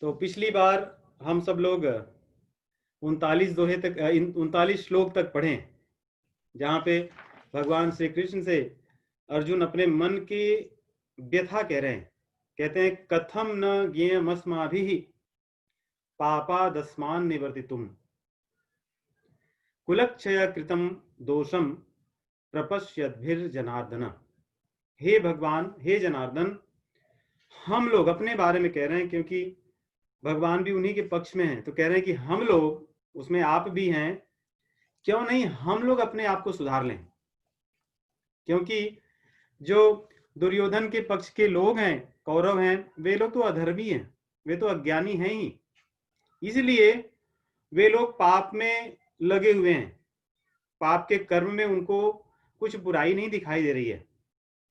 तो पिछली बार हम सब लोग 39 श्लोक तक पढ़े, जहाँ पे भगवान श्री कृष्ण से अर्जुन अपने मन की व्यथा कह रहे हैं। कहते हैं, कथम न ज्ञेयमस्माभिः पापादस्मान् निवर्तितुम् कुलक्षय कृतम दोषम प्रपश्यद्भिर्जनार्दन। हे भगवान, हे जनार्दन, हम लोग अपने बारे में कह रहे हैं, क्योंकि भगवान भी उन्हीं के पक्ष में हैं, तो कह रहे हैं कि हम लोग, उसमें आप भी हैं, क्यों नहीं हम लोग अपने आप को सुधार लें। क्योंकि जो दुर्योधन के पक्ष के लोग हैं, कौरव हैं, वे लोग तो अधर्मी हैं, वे तो अज्ञानी हैं ही, इसलिए वे लोग पाप में लगे हुए हैं। पाप के कर्म में उनको कुछ बुराई नहीं दिखाई दे रही है,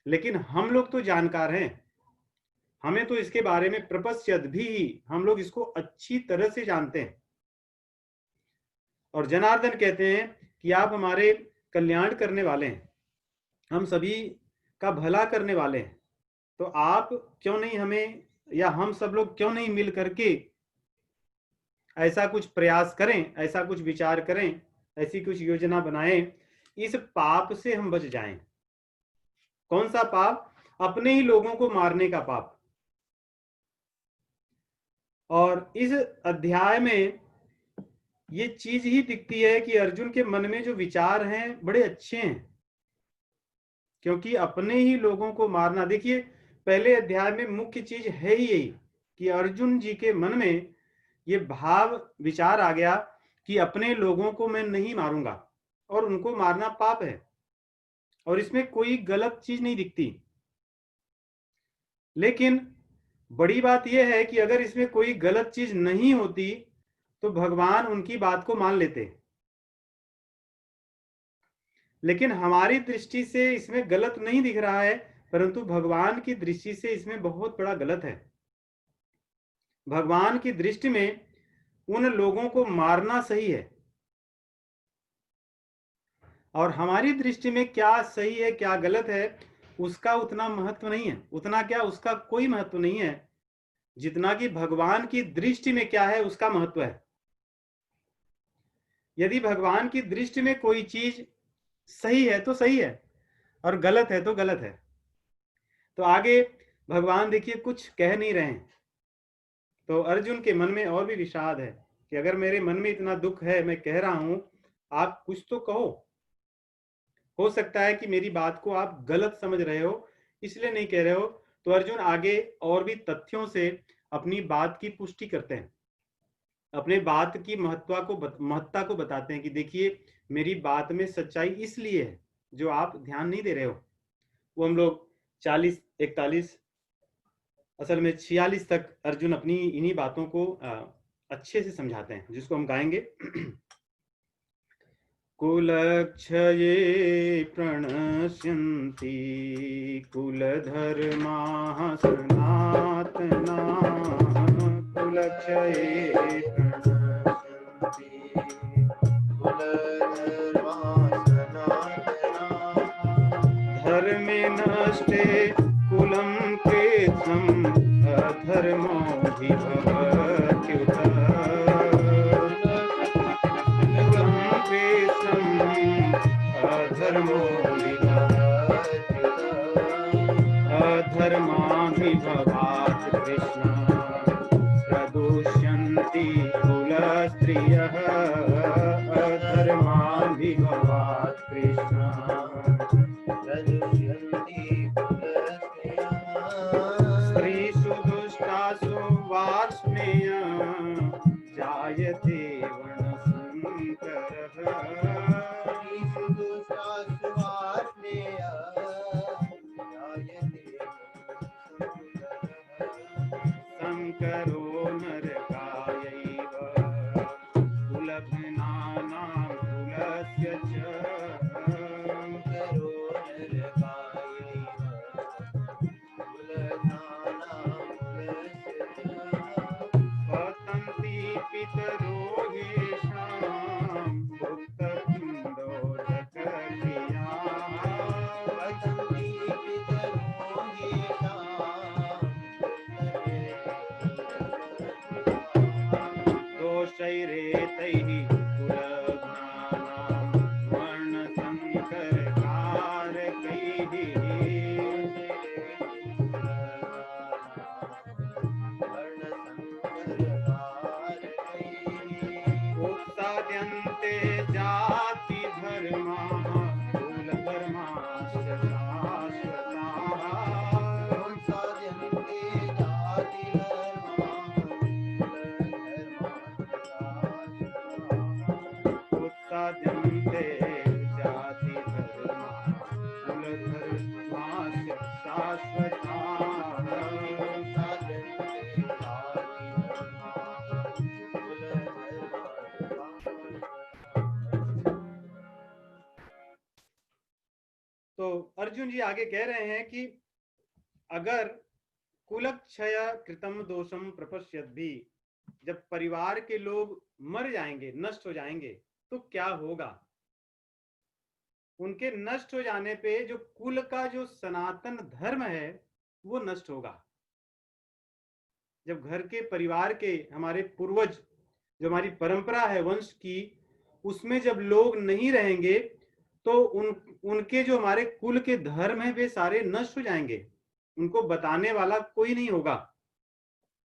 लेकिन हम लोग तो जानकार हैं, हमें तो इसके बारे में प्रपश्यत भी, हम लोग इसको अच्छी तरह से जानते हैं। और जनार्दन कहते हैं कि आप हमारे कल्याण करने वाले हैं, हम सभी का भला करने वाले हैं, तो आप क्यों नहीं हमें, या हम सब लोग क्यों नहीं मिल करके ऐसा कुछ प्रयास करें, ऐसा कुछ विचार करें, ऐसी कुछ योजना बनाएं, इस पाप से हम बच जाएं। कौन सा पाप? अपने ही लोगों को मारने का पाप। और इस अध्याय में ये चीज ही दिखती है कि अर्जुन के मन में जो विचार हैं बड़े अच्छे हैं, क्योंकि अपने ही लोगों को मारना, देखिए पहले अध्याय में मुख्य चीज है ही यही कि अर्जुन जी के मन में ये भाव विचार आ गया कि अपने लोगों को मैं नहीं मारूंगा, और उनको मारना पाप है, और इसमें कोई गलत चीज नहीं दिखती। लेकिन बड़ी बात यह है कि अगर इसमें कोई गलत चीज नहीं होती तो भगवान उनकी बात को मान लेते, लेकिन हमारी दृष्टि से इसमें गलत नहीं दिख रहा है, परंतु भगवान की दृष्टि से इसमें बहुत बड़ा गलत है। भगवान की दृष्टि में उन लोगों को मारना सही है, और हमारी दृष्टि में क्या सही है क्या गलत है उसका उतना महत्व नहीं है, उतना क्या उसका कोई महत्व नहीं है जितना कि भगवान की दृष्टि में क्या है उसका महत्व है। यदि भगवान की दृष्टि में कोई चीज सही है तो सही है, और गलत है तो गलत है। तो आगे भगवान देखिए कुछ कह नहीं रहे हैं, तो अर्जुन के मन में और भी विषाद है कि अगर मेरे मन में इतना दुख है, मैं कह रहा हूं, आप कुछ तो कहो। हो सकता है कि मेरी बात को आप गलत समझ रहे हो, इसलिए नहीं कह रहे हो। तो अर्जुन आगे और भी तथ्यों से अपनी बात की पुष्टि करते हैं, अपने बात की महत्ता को बताते हैं कि देखिए मेरी बात में सच्चाई इसलिए है जो आप ध्यान नहीं दे रहे हो। वो हम लोग 40, 41, असल में 46 तक अर्जुन अपनी इन्हीं बातों को अच्छे से समझाते हैं, जिसको हम गाएंगे। कुलक्षये प्रणश्यन्ति कुलधर्माः सनातनाः, कुलक्षये प्रणश्यन्ति कुलधर्माः सनातनाः, धर्मे नष्टे कुलं कृत्स्नम् अधर्मोऽभिभवत्युत, अधर्माभिभवात् कृष्ण प्रदुष्यन्ति कुलस्त्रियः, अधर्माभिभवात् कृष्ण प्रदुष्यन्ति कुलस्त्रियः, स्त्रीषु दुष्टासु वार्ष्णेय जायते वर्णसंकरः, संकरो नरकायैव कुलघ्नानां कुलस्य च, संकरो नरकायैव कुलघ्नानां कुलस्य च, पतन्ति पितरो ह्येषां भुक्तपिण्डोदकक्रियाः, पतन्ति पितरो ह्येषां तो अर्जुन जी आगे कह रहे हैं कि अगर कुलक्षय कृतम दोषम प्रपश्यत भी, जब परिवार के लोग मर जाएंगे, नष्ट हो जाएंगे, तो क्या होगा। उनके नष्ट हो जाने पे जो कुल का जो सनातन धर्म है वो नष्ट होगा। जब घर के परिवार के हमारे पूर्वज, जो हमारी परंपरा है वंश की, उसमें जब लोग नहीं रहेंगे तो उनके जो हमारे कुल के धर्म है वे सारे नष्ट हो जाएंगे। उनको बताने वाला कोई नहीं होगा,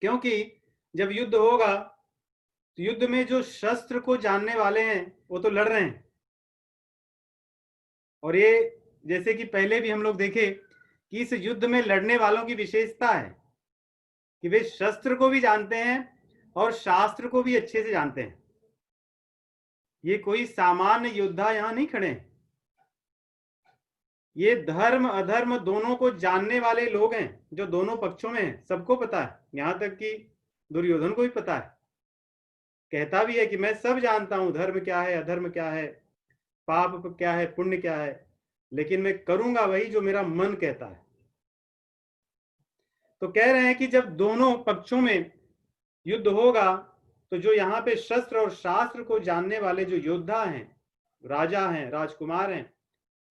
क्योंकि जब युद्ध होगा तो युद्ध में जो शस्त्र को जानने वाले हैं वो तो लड़ रहे हैं। और ये जैसे कि पहले भी हम लोग देखे कि इस युद्ध में लड़ने वालों की विशेषता है कि वे शस्त्र को भी जानते हैं और शास्त्र को भी अच्छे से जानते हैं। ये कोई सामान्य योद्धा यहां नहीं खड़े हैं, ये धर्म अधर्म दोनों को जानने वाले लोग हैं, जो दोनों पक्षों में हैं। सबको पता है, यहां तक कि दुर्योधन को भी पता है। कहता भी है कि मैं सब जानता हूं, धर्म क्या है, अधर्म क्या है, पाप क्या है, पुण्य क्या है, लेकिन मैं करूंगा वही जो मेरा मन कहता है। तो कह रहे हैं कि जब दोनों पक्षों में युद्ध होगा तो जो यहाँ पे शस्त्र और शास्त्र को जानने वाले जो योद्धा हैं, राजा हैं, राजकुमार हैं,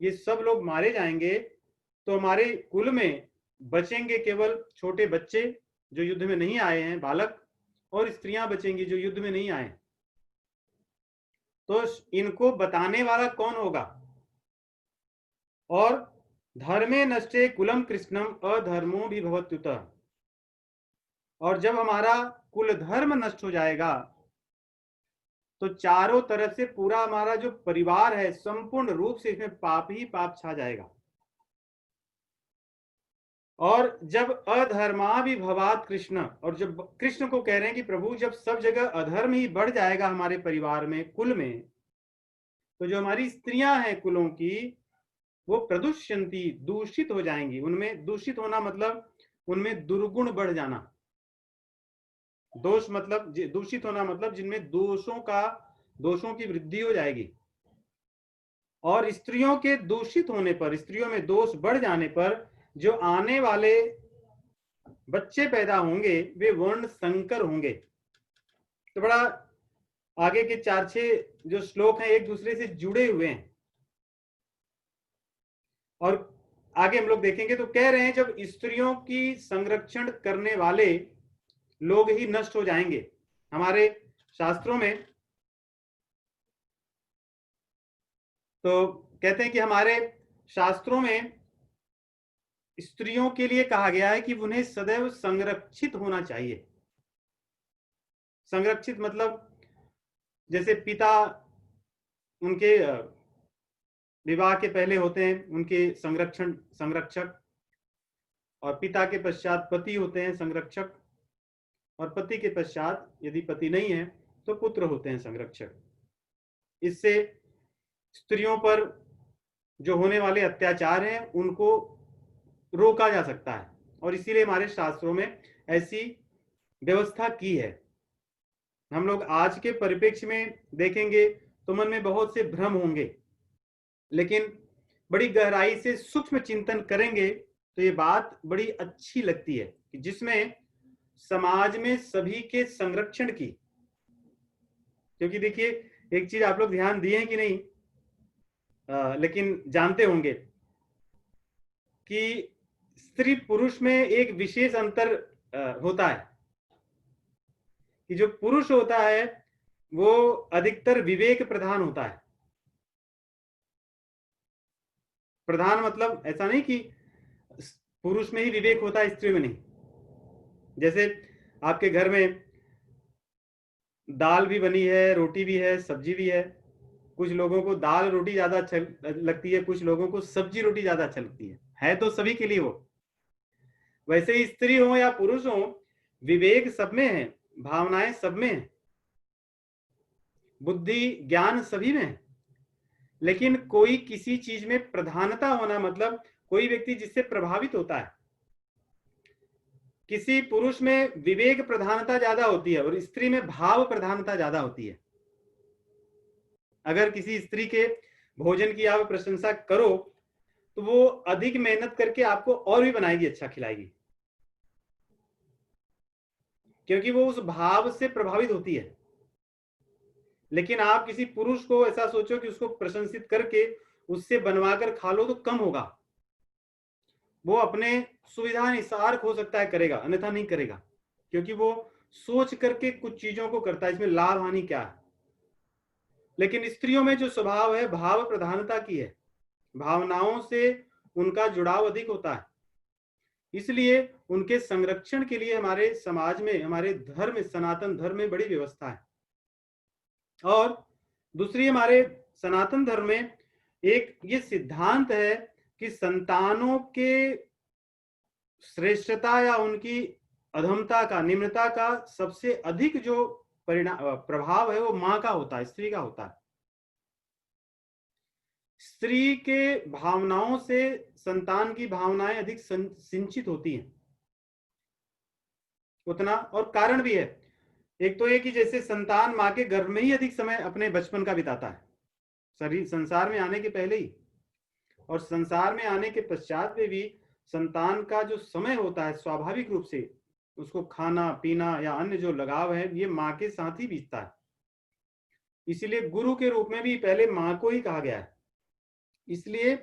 ये सब लोग मारे जाएंगे। तो हमारे कुल में बचेंगे केवल छोटे बच्चे जो युद्ध में नहीं आए हैं, बालक, और स्त्रियां बचेंगी जो युद्ध में नहीं आए। तो इनको बताने वाला कौन होगा। और धर्मे नष्टे कुलम कृष्णम अधर्मो भी भवत्युतः, और जब हमारा कुल धर्म नष्ट हो जाएगा तो चारों तरफ से पूरा हमारा जो परिवार है संपूर्ण रूप से इसमें पाप ही पाप छा जाएगा। और जब अधर्मा भी भवात कृष्ण, और जब कृष्ण को कह रहे हैं कि प्रभु जब सब जगह अधर्म ही बढ़ जाएगा हमारे परिवार में, कुल में, तो जो हमारी स्त्रियां हैं कुलों की वो प्रदुष्यंती, दूषित हो जाएंगी। उनमें दूषित होना मतलब उनमें दुर्गुण बढ़ जाना। दोष मतलब दूषित होना मतलब जिनमें दोषों की वृद्धि हो जाएगी। और स्त्रियों के दूषित होने पर, स्त्रियों में दोष बढ़ जाने पर जो आने वाले बच्चे पैदा होंगे वे वर्ण संकर होंगे। तो बड़ा आगे के 4-6 जो श्लोक हैं एक दूसरे से जुड़े हुए हैं, और आगे हम लोग देखेंगे। तो कह रहे हैं जब स्त्रियों की संरक्षण करने वाले लोग ही नष्ट हो जाएंगे। हमारे शास्त्रों में तो कहते हैं कि हमारे शास्त्रों में स्त्रियों के लिए कहा गया है कि उन्हें सदैव संरक्षित होना चाहिए। संरक्षित मतलब जैसे पिता उनके विवाह के पहले होते हैं उनके संरक्षक, और पिता के पश्चात पति होते हैं संरक्षक, और पति के पश्चात यदि पति नहीं है तो पुत्र होते हैं संरक्षक। इससे स्त्रियों पर जो होने वाले अत्याचार हैं उनको रोका जा सकता है, और इसीलिए हमारे शास्त्रों में ऐसी व्यवस्था की है। हम लोग आज के परिप्रेक्ष्य में देखेंगे तो मन में बहुत से भ्रम होंगे, लेकिन बड़ी गहराई से सूक्ष्म चिंतन करेंगे तो ये बात बड़ी अच्छी लगती है कि जिसमें समाज में सभी के संरक्षण की। क्योंकि देखिए एक चीज आप लोग ध्यान दिए हैं कि नहीं, लेकिन जानते होंगे कि स्त्री पुरुष में एक विशेष अंतर होता है कि जो पुरुष होता है वो अधिकतर विवेक प्रधान होता है। प्रधान मतलब ऐसा नहीं कि पुरुष में ही विवेक होता है स्त्री में नहीं। जैसे आपके घर में दाल भी बनी है, रोटी भी है, सब्जी भी है, कुछ लोगों को दाल रोटी ज्यादा अच्छा लगती है, कुछ लोगों को सब्जी रोटी ज्यादा अच्छा लगती है तो सभी के लिए वो। वैसे ही स्त्री हो या पुरुष हो, विवेक सब में है, भावनाएं सब में है, बुद्धि ज्ञान सभी में है, लेकिन कोई किसी चीज में प्रधानता होना मतलब कोई व्यक्ति जिससे प्रभावित होता है। किसी पुरुष में विवेक प्रधानता ज्यादा होती है और स्त्री में भाव प्रधानता ज्यादा होती है। अगर किसी स्त्री के भोजन की आप प्रशंसा करो तो वो अधिक मेहनत करके आपको और भी बनाएगी, अच्छा खिलाएगी, क्योंकि वो उस भाव से प्रभावित होती है। लेकिन आप किसी पुरुष को ऐसा सोचो कि उसको प्रशंसित करके उससे बनवा कर खा लो तो कम होगा, वो अपने सुविधा अनुसार हो सकता है करेगा, अन्यथा नहीं करेगा, क्योंकि वो सोच करके कुछ चीजों को करता है, इसमें लाभ हानि क्या है। लेकिन स्त्रियों में जो स्वभाव है भाव प्रधानता की है, भावनाओं से उनका जुड़ाव अधिक होता है, इसलिए उनके संरक्षण के लिए हमारे समाज में, हमारे धर्म, सनातन धर्म में बड़ी व्यवस्था है। और दूसरी, हमारे सनातन धर्म में एक ये सिद्धांत है कि संतानों के श्रेष्ठता या उनकी अधमता का, निम्नता का सबसे अधिक जो प्रभाव है वो मां का होता है, स्त्री का होता है। स्त्री के भावनाओं से संतान की भावनाएं अधिक सिंचित होती हैं उतना, और कारण भी है। एक तो ये कि जैसे संतान मां के गर्भ में ही अधिक समय अपने बचपन का बिताता है, शरीर संसार में आने के पहले ही, और संसार में आने के पश्चात में भी संतान का जो समय होता है स्वाभाविक रूप से उसको खाना पीना या अन्य जो लगाव है ये मां के साथ ही बीतता है। इसीलिए गुरु के रूप में भी पहले मां को ही कहा गया है। इसलिए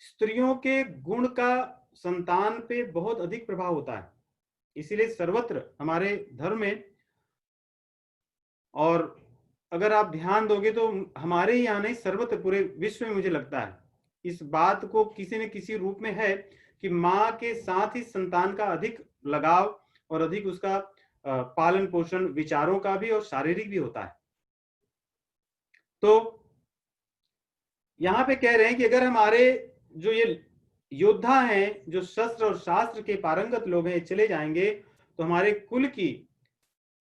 स्त्रियों के गुण का संतान पे बहुत अधिक प्रभाव होता है। इसीलिए सर्वत्र हमारे धर्म में, और अगर आप ध्यान दोगे तो हमारे यहाँ नहीं, सर्वत्र पूरे विश्व में मुझे लगता है इस बात को किसी न किसी रूप में है कि माँ के साथ ही संतान का अधिक लगाव और अधिक उसका पालन पोषण विचारों का भी और शारीरिक भी होता है। तो यहाँ पे कह रहे हैं कि अगर हमारे जो ये योद्धा हैं, जो शस्त्र और शास्त्र के पारंगत लोग हैं, चले जाएंगे तो हमारे कुल की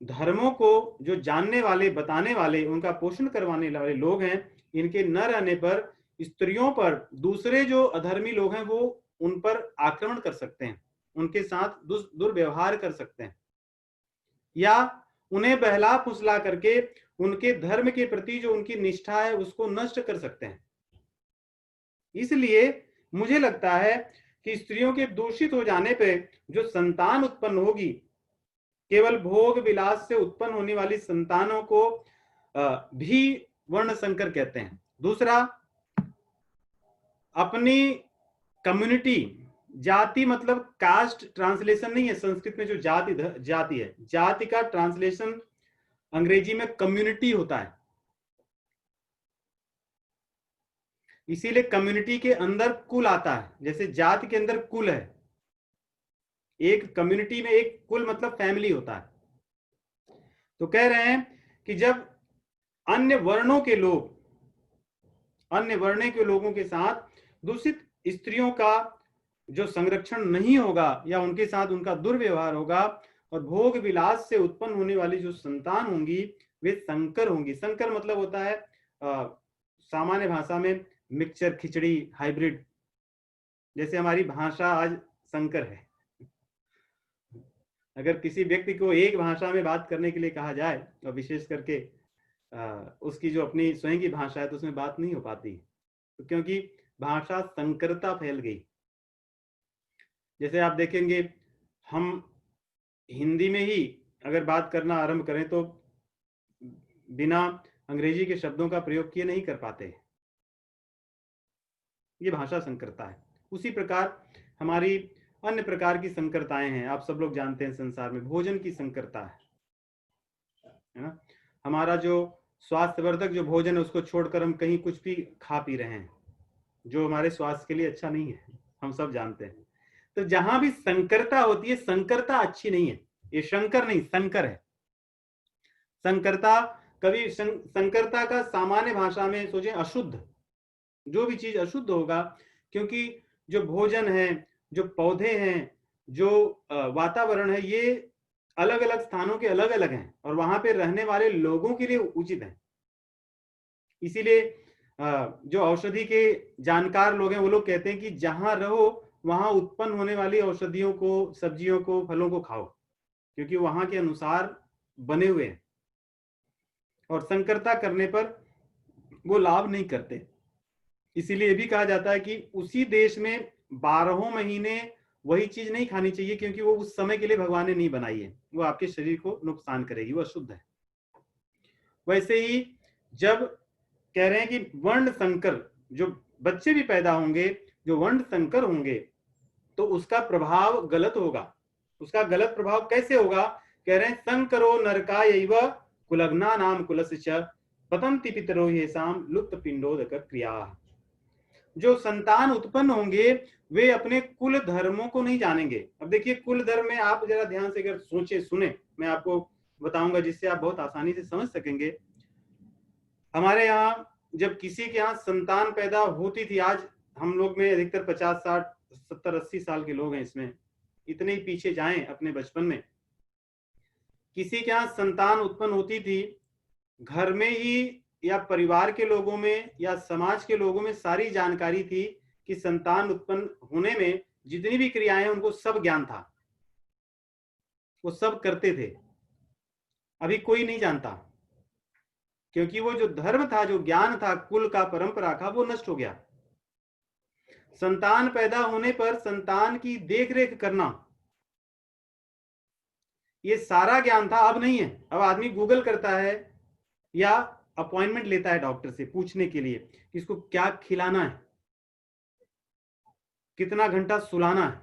धर्मों को जो जानने वाले, बताने वाले, उनका पोषण करवाने वाले लोग हैं, इनके न रहने पर स्त्रियों पर दूसरे जो अधर्मी लोग हैं वो उन पर आक्रमण कर सकते हैं, उनके साथ दुर्व्यवहार कर सकते हैं, या उन्हें बहला फुसला करके उनके धर्म के प्रति जो उनकी निष्ठा है उसको नष्ट कर सकते हैं। इसलिए मुझे लगता है कि स्त्रियों के दूषित हो जाने पे जो संतान उत्पन्न होगी, केवल भोग विलास से उत्पन्न होने वाली संतानों को भी वर्ण संकर कहते हैं। दूसरा, अपनी कम्युनिटी, जाति मतलब कास्ट ट्रांसलेशन नहीं है, संस्कृत में जो जाति है, जाति का ट्रांसलेशन अंग्रेजी में कम्युनिटी होता है। इसीलिए कम्युनिटी के अंदर कुल आता है, जैसे जाति के अंदर कुल है, एक कम्युनिटी में एक कुल मतलब फैमिली होता है। तो कह रहे हैं कि जब अन्य वर्णों के लोग, अन्य वर्ण के लोगों के साथ दूषित स्त्रियों का जो संरक्षण नहीं होगा या उनके साथ उनका दुर्व्यवहार होगा, और भोग विलास से उत्पन्न होने वाली जो संतान होंगी वे संकर होंगी। संकर मतलब होता है सामान्य भाषा में मिक्सचर, खिचड़ी, हाइब्रिड। जैसे हमारी भाषा आज संकर है, अगर किसी व्यक्ति को एक भाषा में बात करने के लिए कहा जाए और विशेष करके उसकी जो अपनी स्वयं की भाषा है तो उसमें बात नहीं हो पाती, तो क्योंकि भाषा संकरता फैल गई। जैसे आप देखेंगे हम हिंदी में ही अगर बात करना आरंभ करें तो बिना अंग्रेजी के शब्दों का प्रयोग किए नहीं कर पाते, ये भाषा संकरता है। उसी प्रकार हमारी अन्य प्रकार की संकरताएं हैं, आप सब लोग जानते हैं संसार में भोजन की संकरता है ना। हमारा जो स्वास्थ्यवर्धक जो भोजन है उसको छोड़कर हम कहीं कुछ भी खा पी रहे हैं जो हमारे स्वास्थ्य के लिए अच्छा नहीं है, हम सब जानते हैं। तो जहां भी संकरता होती है, संकरता अच्छी नहीं है, ये शंकर नहीं संकर है। संकरता, कभी संकरता का सामान्य भाषा में सोचें अशुद्ध, जो भी चीज अशुद्ध होगा, क्योंकि जो भोजन है, जो पौधे हैं, जो वातावरण है, ये अलग अलग स्थानों के अलग अलग हैं और वहां पे रहने वाले लोगों के लिए उचित है। इसीलिए जो औषधि के जानकार लोग हैं वो लोग कहते हैं कि जहां रहो वहां उत्पन्न होने वाली औषधियों को, सब्जियों को, फलों को खाओ, क्योंकि वहां के अनुसार बने हुए हैं, और संकरता करने पर वो लाभ नहीं करते। इसीलिए भी कहा जाता है कि उसी देश में 12 महीने वही चीज नहीं खानी चाहिए, क्योंकि वो उस समय के लिए भगवान ने नहीं बनाई है, वो आपके शरीर को नुकसान करेगी, वो अशुद्ध है। वैसे ही जब कह रहे हैं कि वर्ण संकर, जो बच्चे भी पैदा होंगे जो वर्ण संकर होंगे, तो उसका प्रभाव गलत होगा। उसका गलत प्रभाव कैसे होगा? कह रहे हैं संकरो नरकायैव कुलग्ना नाम कुलस्य पतंति पितरो येषाम लुप्त पिंडोदक क्रिया। जो संतान उत्पन्न होंगे वे अपने कुल धर्मों को नहीं जानेंगे। अब देखिए, कुल धर्म में आप जरा ध्यान से अगर सोचे सुने, मैं आपको बताऊंगा जिससे आप बहुत आसानी से समझ सकेंगे। हमारे यहाँ जब किसी के यहाँ संतान पैदा होती थी, आज हम लोग में अधिकतर 50 60 70 80 साल के लोग हैं, इसमें इतने ही पीछे जाएं अपने बचपन में, किसी के यहाँ संतान उत्पन्न होती थी, घर में ही या परिवार के लोगों में या समाज के लोगों में सारी जानकारी थी कि संतान उत्पन्न होने में जितनी भी क्रियाएं हैं उनको सब ज्ञान था, वो सब करते थे। अभी कोई नहीं जानता, क्योंकि वो जो धर्म था, जो ज्ञान था, कुल का, परंपरा का, वो नष्ट हो गया। संतान पैदा होने पर संतान की देखरेख करना, ये सारा ज्ञान था, अब नहीं है। अब आदमी गूगल करता है या अपॉइंटमेंट लेता है डॉक्टर से पूछने के लिए कि इसको क्या खिलाना है, कितना घंटा सुलाना है।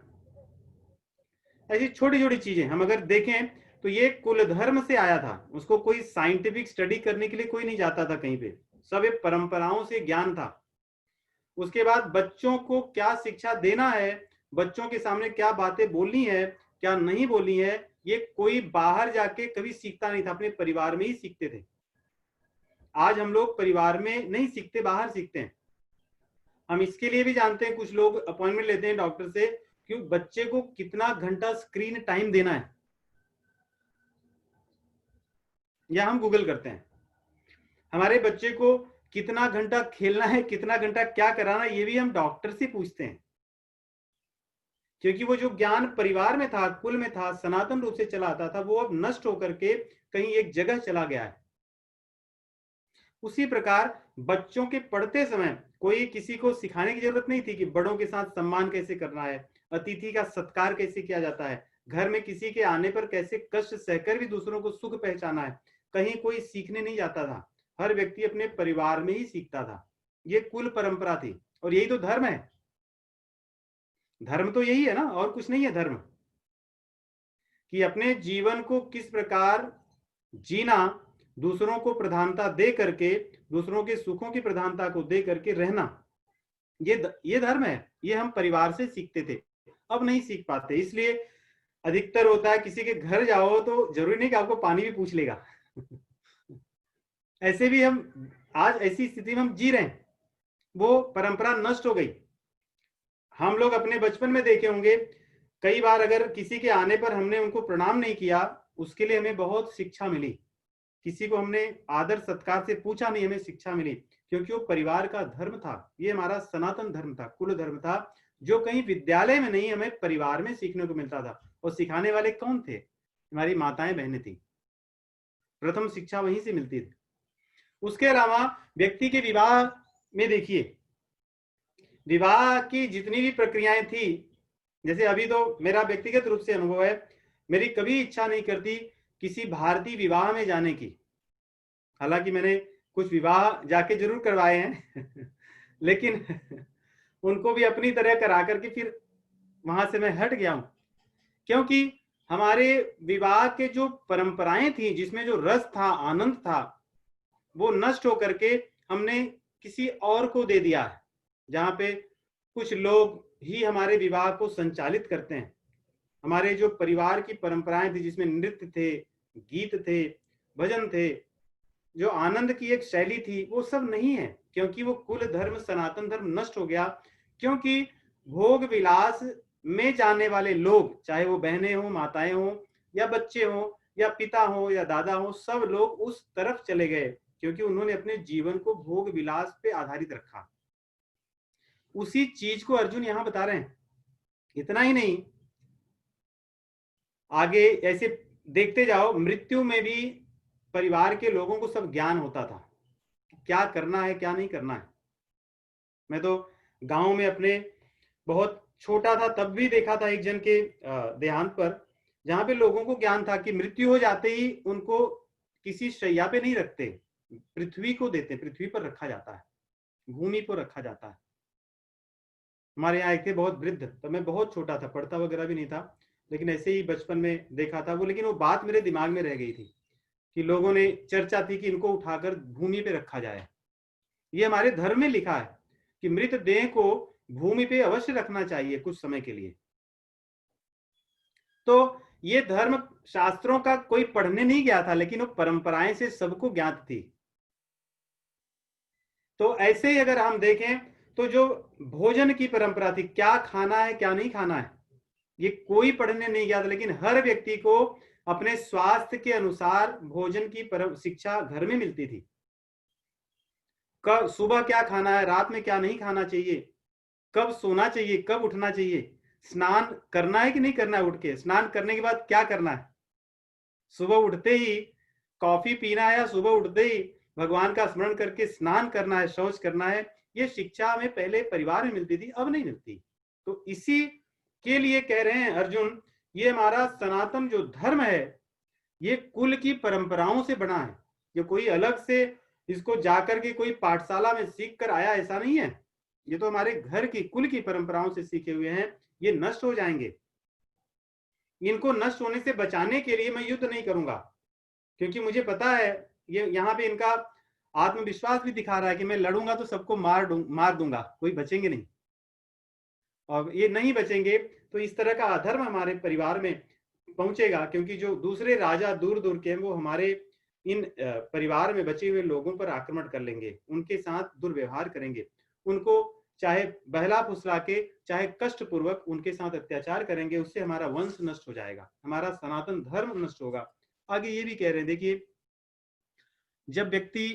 ऐसी छोटी छोटी चीजें हम अगर देखें तो ये कुल धर्म से आया था, उसको कोई साइंटिफिक स्टडी करने के लिए कोई नहीं जाता था कहीं पे, सब ये परंपराओं से ज्ञान था। उसके बाद बच्चों को क्या शिक्षा देना है, बच्चों के सामने क्या बातें बोलनी है, क्या नहीं बोलनी है, ये कोई बाहर जाके कभी सीखता नहीं था, अपने परिवार में ही सीखते थे। आज हम लोग परिवार में नहीं सीखते, बाहर सीखते हैं। हम इसके लिए भी जानते हैं, कुछ लोग अपॉइंटमेंट लेते हैं डॉक्टर से कि बच्चे को कितना घंटा स्क्रीन टाइम देना है, या हम गूगल करते हैं हमारे बच्चे को कितना घंटा खेलना है, कितना घंटा क्या कराना है, ये भी हम डॉक्टर से पूछते हैं। क्योंकि वो जो ज्ञान परिवार में था, कुल में था, सनातन रूप से चला आता था, वो अब नष्ट होकर के कहीं एक जगह चला गया है। उसी प्रकार बच्चों के पढ़ते समय कोई किसी को सिखाने की जरूरत नहीं थी कि बड़ों के साथ सम्मान कैसे करना है, अतिथि का सत्कार कैसे किया जाता है, घर में किसी के आने पर कैसे कष्ट सहकर भी दूसरों को सुख पहचाना है। कहीं कोई सीखने नहीं जाता था, हर व्यक्ति अपने परिवार में ही सीखता था। ये कुल परंपरा थी, और यही तो धर्म है। धर्म तो यही है ना, और कुछ नहीं है धर्म, कि अपने जीवन को किस प्रकार जीना, दूसरों को प्रधानता दे करके, दूसरों के सुखों की प्रधानता को दे करके रहना, ये धर्म है। ये हम परिवार से सीखते थे, अब नहीं सीख पाते। इसलिए अधिकतर होता है किसी के घर जाओ तो जरूरी नहीं कि आपको पानी भी पूछ लेगा ऐसे भी हम आज ऐसी स्थिति में हम जी रहे हैं, वो परंपरा नष्ट हो गई। हम लोग अपने बचपन में देखे होंगे, कई बार अगर किसी के आने पर हमने उनको प्रणाम नहीं किया, उसके लिए हमें बहुत शिक्षा मिली। किसी को हमने आदर सत्कार से पूछा नहीं, हमें शिक्षा मिली, क्योंकि वो परिवार का धर्म था। ये हमारा सनातन धर्म था, कुल धर्म था, जो कहीं विद्यालय में नहीं, हमें परिवार में सीखने को मिलता था। और सिखाने वाले कौन थे? हमारी माताएं बहनें थी। प्रथम शिक्षा वहीं से मिलती थी। उसके अलावा व्यक्ति के विवाह में देखिए, विवाह की जितनी भी प्रक्रियाएं थी, जैसे अभी तो मेरा व्यक्तिगत रूप से अनुभव है, मेरी कभी इच्छा नहीं करती किसी भारतीय विवाह में जाने की। हालांकि मैंने कुछ विवाह जाके जरूर करवाए हैं लेकिन उनको भी अपनी तरह करा करके फिर वहां से मैं हट गया हूं, क्योंकि हमारे विवाह के जो परंपराएं थी, जिसमें जो रस था, आनंद था, वो नष्ट होकर के हमने किसी और को दे दिया है, जहां पे कुछ लोग ही हमारे विवाह को संचालित करते हैं। हमारे जो परिवार की परंपराएं थी, जिसमें नृत्य थे, गीत थे, भजन थे, जो आनंद की एक शैली थी, वो सब नहीं है, क्योंकि वो कुल धर्म, सनातन धर्म नष्ट हो गया। क्योंकि भोग विलास में जाने वाले लोग, चाहे वो बहनें हो, माताएं हो, या बच्चे हो, या पिता हो, या दादा हो, सब लोग उस तरफ चले गए, क्योंकि उन्होंने अपने जीवन को भोग विलास पे आधारित रखा। उसी चीज को अर्जुन यहां बता रहे हैं। इतना ही नहीं, आगे ऐसे देखते जाओ, मृत्यु में भी परिवार के लोगों को सब ज्ञान होता था, क्या करना है क्या नहीं करना है। मैं तो गांव में अपने बहुत छोटा था तब भी देखा था एक जन के देहांत पर, जहां पे लोगों को ज्ञान था कि मृत्यु हो जाते ही उनको किसी शैया पे नहीं रखते, पृथ्वी को देते, पृथ्वी पर रखा जाता है, भूमि पर रखा जाता है। हमारे यहाँ एक थे बहुत वृद्ध, तब मैं बहुत छोटा था, पढ़ता वगैरह भी नहीं था, लेकिन ऐसे ही बचपन में देखा था वो, लेकिन वो बात मेरे दिमाग में रह गई थी कि लोगों ने चर्चा थी कि इनको उठाकर भूमि पे रखा जाए। ये हमारे धर्म में लिखा है कि मृत देह को भूमि पे अवश्य रखना चाहिए कुछ समय के लिए। तो ये धर्म शास्त्रों का कोई पढ़ने नहीं गया था, लेकिन वो परंपराएं से सबको ज्ञात थी। तो ऐसे ही अगर हम देखें तो जो भोजन की परंपरा थी, क्या खाना है क्या नहीं खाना है, ये कोई पढ़ने नहीं गया था, लेकिन हर व्यक्ति को अपने स्वास्थ्य के अनुसार भोजन की शिक्षा घर में मिलती थी। कब सुबह क्या खाना है, रात में क्या नहीं खाना चाहिए, कब सोना चाहिए, कब उठना चाहिए, स्नान करना है कि नहीं करना है, उठ के स्नान करने के बाद क्या करना है, सुबह उठते ही कॉफी पीना है या सुबह उठते ही भगवान का स्मरण करके स्नान करना है, शौच करना है, ये शिक्षा हमें पहले परिवार में मिलती थी, अब नहीं मिलती। तो इसी के लिए कह रहे हैं अर्जुन, ये हमारा सनातन जो धर्म है ये कुल की परंपराओं से बना है, ये कोई अलग से इसको जाकर के कोई पाठशाला में सीख कर आया ऐसा नहीं है, ये तो हमारे घर की कुल की परंपराओं से सीखे हुए हैं। ये नष्ट हो जाएंगे, इनको नष्ट होने से बचाने के लिए मैं युद्ध नहीं करूंगा, क्योंकि मुझे पता है ये यहाँ पे इनका आत्मविश्वास भी दिखा रहा है कि मैं लड़ूंगा तो सबको मार दूंगा, कोई बचेंगे नहीं, और ये नहीं बचेंगे तो इस तरह का अधर्म हमारे परिवार में पहुंचेगा, क्योंकि जो दूसरे राजा दूर दूर के हैं वो हमारे इन परिवार में बचे हुए लोगों पर आक्रमण कर लेंगे, उनके साथ दुर्व्यवहार करेंगे, उनको चाहे बहला फुसला के चाहे कष्ट पूर्वक उनके साथ अत्याचार करेंगे, उससे हमारा वंश नष्ट हो जाएगा, हमारा सनातन धर्म नष्ट होगा। आगे ये भी कह रहे हैं, देखिए जब व्यक्ति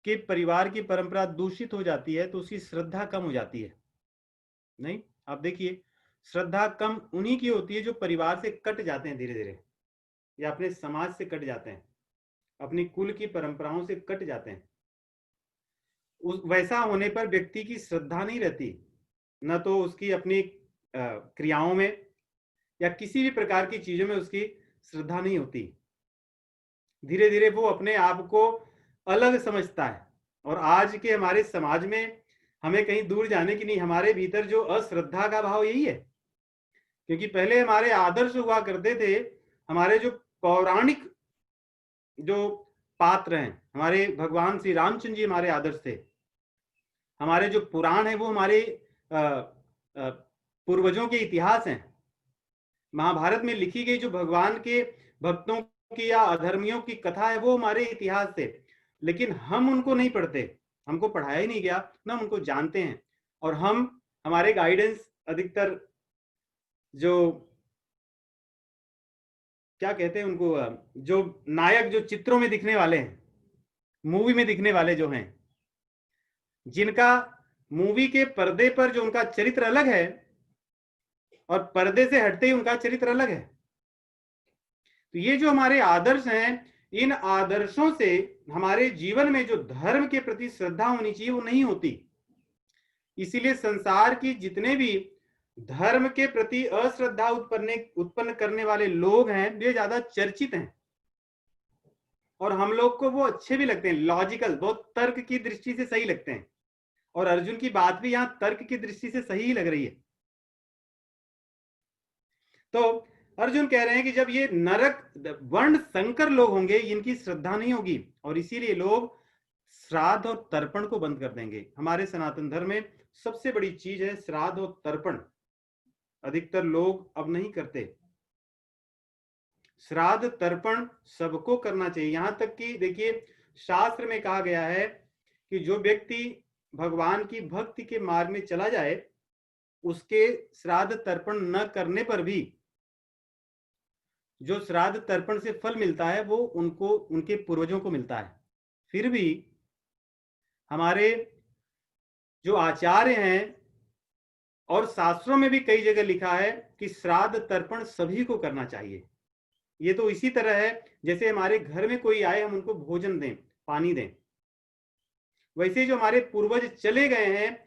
के परिवार की परंपरा दूषित हो जाती है तो उसकी श्रद्धा कम हो जाती है। नहीं, आप देखिए श्रद्धा कम उन्हीं की होती है जो परिवार से कट जाते हैं धीरे धीरे, या अपने समाज से कट जाते हैं, अपनी कुल की परंपराओं से कट जाते हैं। वैसा होने पर व्यक्ति की श्रद्धा नहीं रहती, न तो उसकी अपनी क्रियाओं में या किसी भी प्रकार की चीजों में उसकी श्रद्धा नहीं होती। धीरे धीरे वो अपने आप को अलग समझता है, और आज के हमारे समाज में हमें कहीं दूर जाने की नहीं, हमारे भीतर जो अश्रद्धा का भाव यही है, क्योंकि पहले हमारे आदर्श हुआ करते थे, हमारे जो पौराणिक जो पात्र हैं, हमारे भगवान श्री रामचंद्र जी हमारे आदर्श थे, हमारे जो पुराण है वो हमारे पूर्वजों के इतिहास हैं, महाभारत में लिखी गई जो भगवान के भक्तों की या अधर्मियों की कथा है वो हमारे इतिहास थे, लेकिन हम उनको नहीं पढ़ते, हमको पढ़ाया ही नहीं गया, ना हम उनको जानते हैं, और हम हमारे गाइडेंस अधिकतर जो क्या कहते हैं उनको, जो नायक जो चित्रों में दिखने वाले हैं, मूवी में दिखने वाले जो हैं, जिनका मूवी के पर्दे पर जो उनका चरित्र अलग है और पर्दे से हटते ही उनका चरित्र अलग है, तो ये जो हमारे आदर्श हैं, इन आदर्शों से हमारे जीवन में जो धर्म के प्रति श्रद्धा होनी चाहिए वो नहीं होती। इसीलिए संसार की जितने भी धर्म के प्रति अश्रद्धा उत्पन्न करने वाले लोग हैं वे ज्यादा चर्चित हैं, और हम लोग को वो अच्छे भी लगते हैं, लॉजिकल, बहुत तर्क की दृष्टि से सही लगते हैं, और अर्जुन की बात भी यहाँ तर्क की दृष्टि से सही ही लग रही है। तो अर्जुन कह रहे हैं कि जब ये नरक वर्ण संकर लोग होंगे इनकी श्रद्धा नहीं होगी, और इसीलिए लोग श्राद्ध और तर्पण को बंद कर देंगे। हमारे सनातन धर्म में सबसे बड़ी चीज है श्राद्ध और तर्पण, अधिकतर लोग अब नहीं करते। श्राद्ध तर्पण सबको करना चाहिए, यहां तक कि देखिए शास्त्र में कहा गया है कि जो व्यक्ति भगवान की भक्ति के मार्ग में चला जाए उसके श्राद्ध तर्पण न करने पर भी जो श्राद्ध तर्पण से फल मिलता है वो उनको उनके पूर्वजों को मिलता है। फिर भी हमारे जो आचार्य हैं और शास्त्रों में भी कई जगह लिखा है कि श्राद्ध तर्पण सभी को करना चाहिए। ये तो इसी तरह है जैसे हमारे घर में कोई आए हम उनको भोजन दें, पानी दें, वैसे जो हमारे पूर्वज चले गए हैं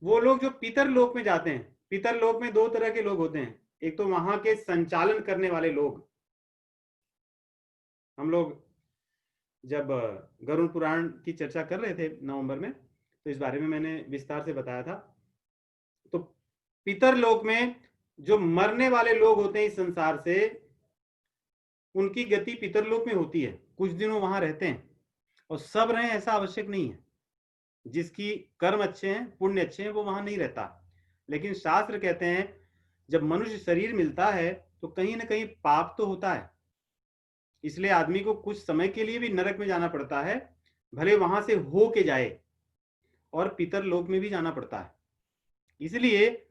वो लोग जो पितर लोक में जाते हैं, पितर लोक में दो तरह के लोग होते हैं, एक तो वहां के संचालन करने वाले लोग। हम लोग जब गरुड़ पुराण की चर्चा कर रहे थे नवंबर में, तो इस बारे में मैंने विस्तार से बताया था। तो पितर लोक में जो मरने वाले लोग होते हैं इस संसार से, उनकी गति पितरलोक में होती है, कुछ दिन वो वहां रहते हैं, और सब रहे ऐसा आवश्यक नहीं है। जिसकी कर्म अच्छे हैं, पुण्य अच्छे हैं, वो वहां नहीं रहता। लेकिन शास्त्र कहते हैं जब मनुष्य शरीर मिलता है तो कहीं ना कहीं पाप तो होता है, इसलिए आदमी को कुछ समय के लिए भी नरक में जाना पड़ता है, भले वहां से हो के जाए, और पितर लोक में भी जाना पड़ता है। इसलिए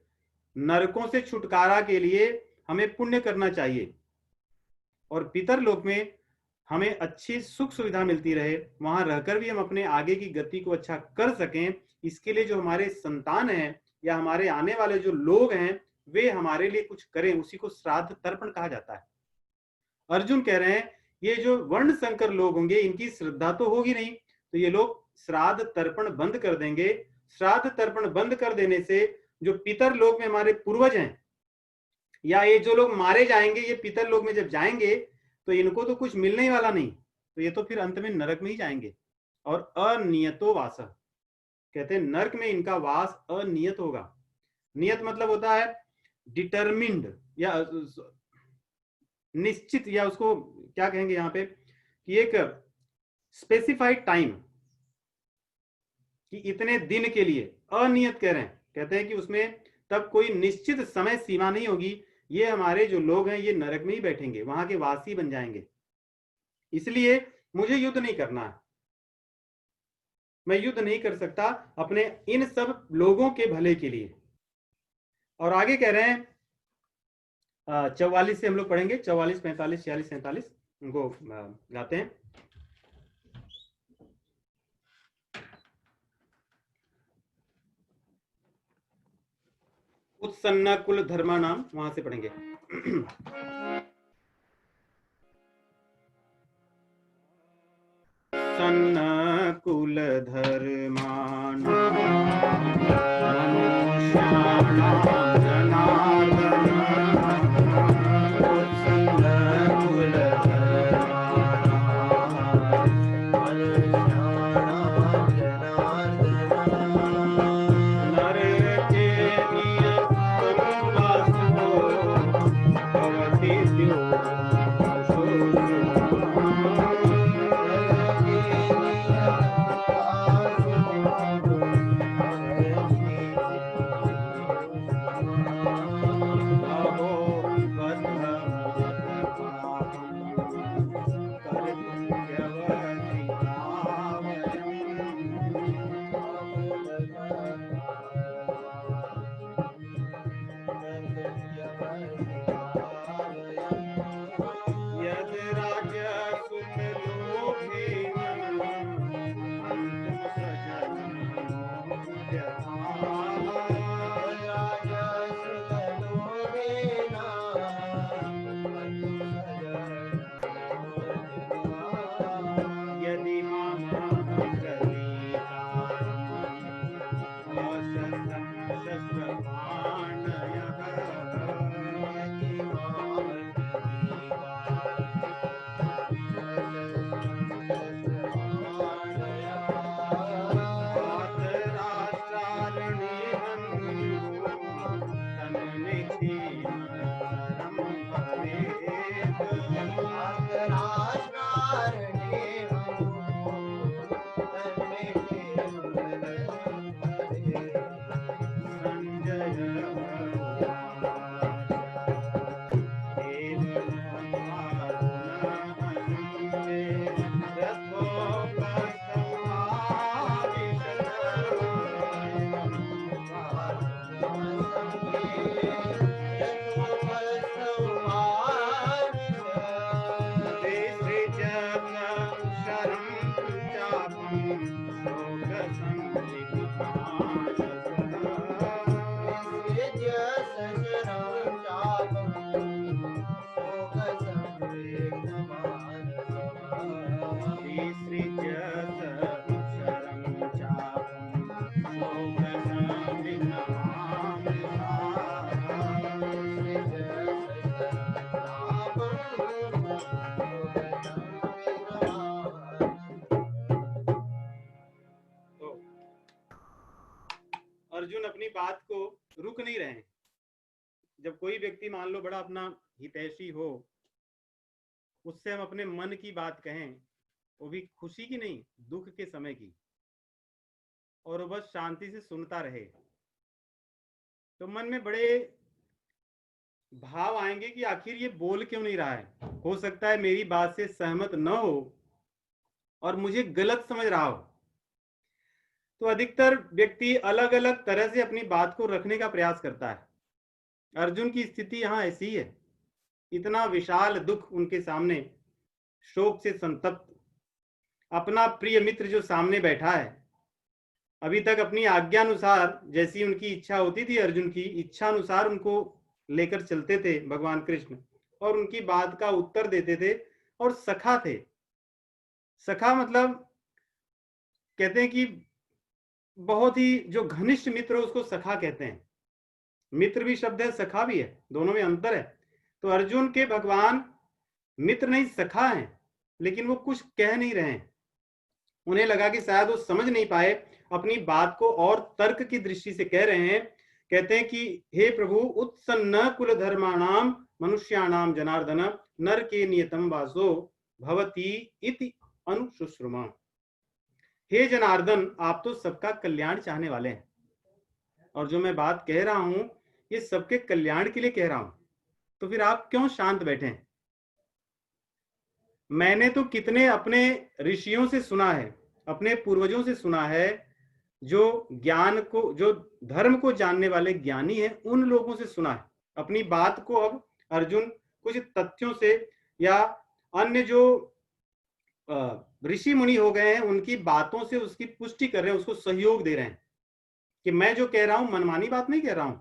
नरकों से छुटकारा के लिए हमें पुण्य करना चाहिए, और पितर लोक में हमें अच्छी सुख सुविधा मिलती रहे, वहां रहकर भी हम अपने आगे की गति को अच्छा कर सकें। इसके लिए जो हमारे संतान हैं या हमारे आने वाले जो लोग हैं वे हमारे लिए कुछ करें, उसी को श्राद्ध तर्पण कहा जाता है। अर्जुन कह रहे हैं ये जो वर्ण संकर लोग होंगे इनकी श्रद्धा तो होगी नहीं, तो ये लोग श्राद्ध तर्पण बंद कर देंगे। श्राद्ध तर्पण बंद कर देने से जो पितर लोक में हमारे पूर्वज हैं या ये जो लोग मारे जाएंगे, ये पितर लोक में जब जाएंगे तो इनको तो कुछ मिलने ही वाला नहीं, तो ये तो फिर अंत में नरक में ही जाएंगे। और अनियतो वास, कहते हैं नरक में इनका वास अनियत होगा। नियत मतलब होता है डिटरमिन्ड या निश्चित, या उसको क्या कहेंगे यहाँ पे कि एक स्पेसिफाइड टाइम, कि इतने दिन के लिए। अनियत कह रहे हैं, कहते हैं कि उसमें तब कोई निश्चित समय सीमा नहीं होगी, ये हमारे जो लोग हैं ये नरक में ही बैठेंगे, वहां के वासी बन जाएंगे। इसलिए मुझे युद्ध नहीं करना है, मैं युद्ध नहीं कर सकता अपने इन सब लोगों के भले के लिए। और आगे कह रहे हैं 44 से हम लोग पढ़ेंगे, 44, 45, 46, 47 उनको गाते हैं। उत्सन्न कुल धर्मा नाम, वहां से पढ़ेंगे। सन्न कुल धर्माणाम मनुष्याणाम जनार्दन, उत्सन्न कुल तो अर्जुन अपनी बात को रुक नहीं रहे हैं। जब कोई व्यक्ति मान लो बड़ा अपना हितैषी हो, उससे हम अपने मन की बात कहें, वो भी खुशी की नहीं, दुख के समय की, और वो बस शांति से सुनता रहे, तो मन में बड़े भाव आएंगे कि आखिर ये बोल क्यों नहीं रहा है। हो सकता है मेरी बात से सहमत न हो और मुझे गलत समझ रहा हो। तो अधिकतर व्यक्ति अलग अलग तरह से अपनी बात को रखने का प्रयास करता है। अर्जुन की स्थिति यहां ऐसी ही है। इतना विशाल दुख उनके सामने, शोक से संतप्त, अपना प्रिय मित्र जो सामने बैठा है, अभी तक अपनी आज्ञानुसार जैसी उनकी इच्छा होती थी, अर्जुन की इच्छा अनुसार उनको लेकर चलते थे भगवान कृष्ण, और उनकी बात का उत्तर देते थे, और सखा थे। सखा मतलब कहते हैं कि बहुत ही जो घनिष्ठ मित्र उसको सखा कहते हैं। मित्र भी शब्द है, सखा भी है, दोनों में अंतर है। तो अर्जुन के भगवान मित्र नहीं सखा हैं, लेकिन वो कुछ कह नहीं रहे हैं। उन्हें लगा कि शायद वो समझ नहीं पाए, अपनी बात को और तर्क की दृष्टि से कह रहे हैं। कहते हैं कि हे प्रभु, उत्सन्न कुल धर्माणाम मनुष्याणाम जनार्दन नर के नियतम वासो भवती इति अनुशुश्रुमा। हे जनार्दन, आप तो सबका कल्याण चाहने वाले हैं, और जो मैं बात कह रहा हूं ये सबके कल्याण के लिए कह रहा हूं, तो फिर आप क्यों शांत बैठे हैं? मैंने तो कितने अपने ऋषियों से सुना है, अपने पूर्वजों से सुना है, जो ज्ञान को, जो धर्म को जानने वाले ज्ञानी हैं, उन लोगों से सुना है। अपनी बात को अब अर्जुन कुछ तथ्यों से या अन्य जो ऋषि मुनि हो गए हैं उनकी बातों से उसकी पुष्टि कर रहे हैं, उसको सहयोग दे रहे हैं कि मैं जो कह रहा हूं मनमानी बात नहीं कह रहा हूं।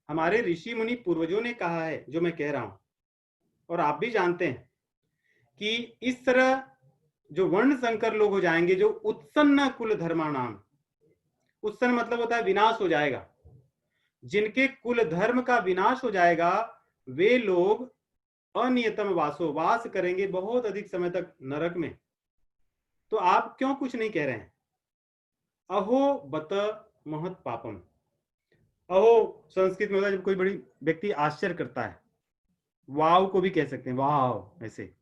हमारे ऋषि मुनि पूर्वजों ने कहा है जो मैं कह रहा हूं, और आप भी जानते हैं कि इस तरह जो वर्ण संकर लोग हो जाएंगे, जो उत्सन्न कुल धर्माणाम, उत्सन्न मतलब होता है विनाश हो जाएगा, जिनके कुल धर्म का विनाश हो जाएगा, वे लोग अनियतम वासो, वास करेंगे बहुत अधिक समय तक नरक में। तो आप क्यों कुछ नहीं कह रहे हैं? अहो बत महत पापम। अहो संस्कृत में होता है जब कोई बड़ी व्यक्ति आश्चर्य करता है, वाव को भी कह सकते हैं, वाव ऐसे।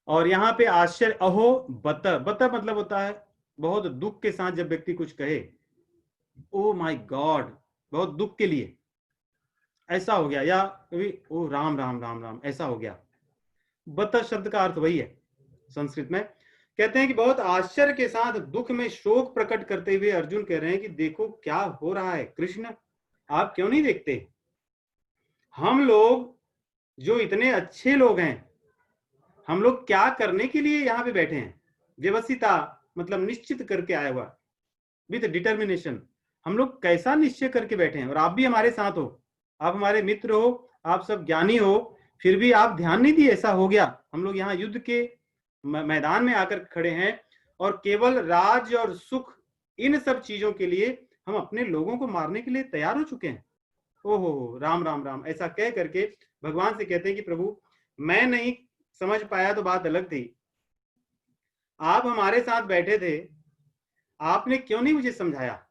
और यहाँ पे आश्चर्य अहो बत, बत मतलब होता है बहुत दुख के साथ जब व्यक्ति कुछ कहे, ओ माय गॉड, बहुत दुख के लिए ऐसा हो गया, या कभी ओ राम राम राम राम ऐसा हो गया। बत शब्द का अर्थ वही है संस्कृत में। कहते हैं कि बहुत आश्चर्य के साथ दुख में शोक प्रकट करते हुए अर्जुन कह रहे हैं कि देखो क्या हो रहा है कृष्ण, आप क्यों नहीं देखते? हम लोग जो इतने अच्छे लोग हैं, हम लोग क्या करने के लिए यहाँ पे बैठे हैं? व्यवस्थिता मतलब निश्चित करके आया हुआ, विद डिटर्मिनेशन। हम लोग कैसा निश्चय करके बैठे हैं, और आप भी हमारे साथ हो, आप हमारे मित्र हो, आप सब ज्ञानी हो, फिर भी आप ध्यान नहीं दिए। ऐसा हो गया, हम लोग यहाँ युद्ध के मैदान में आकर खड़े हैं, और केवल राज और सुख, इन सब चीजों के लिए हम अपने लोगों को मारने के लिए तैयार हो चुके हैं। ओहो राम राम राम ऐसा कह करके भगवान से कहते हैं कि प्रभु, मैं नहीं समझ पाया तो बात अलग थी, आप हमारे साथ बैठे थे, आपने क्यों नहीं मुझे समझाया?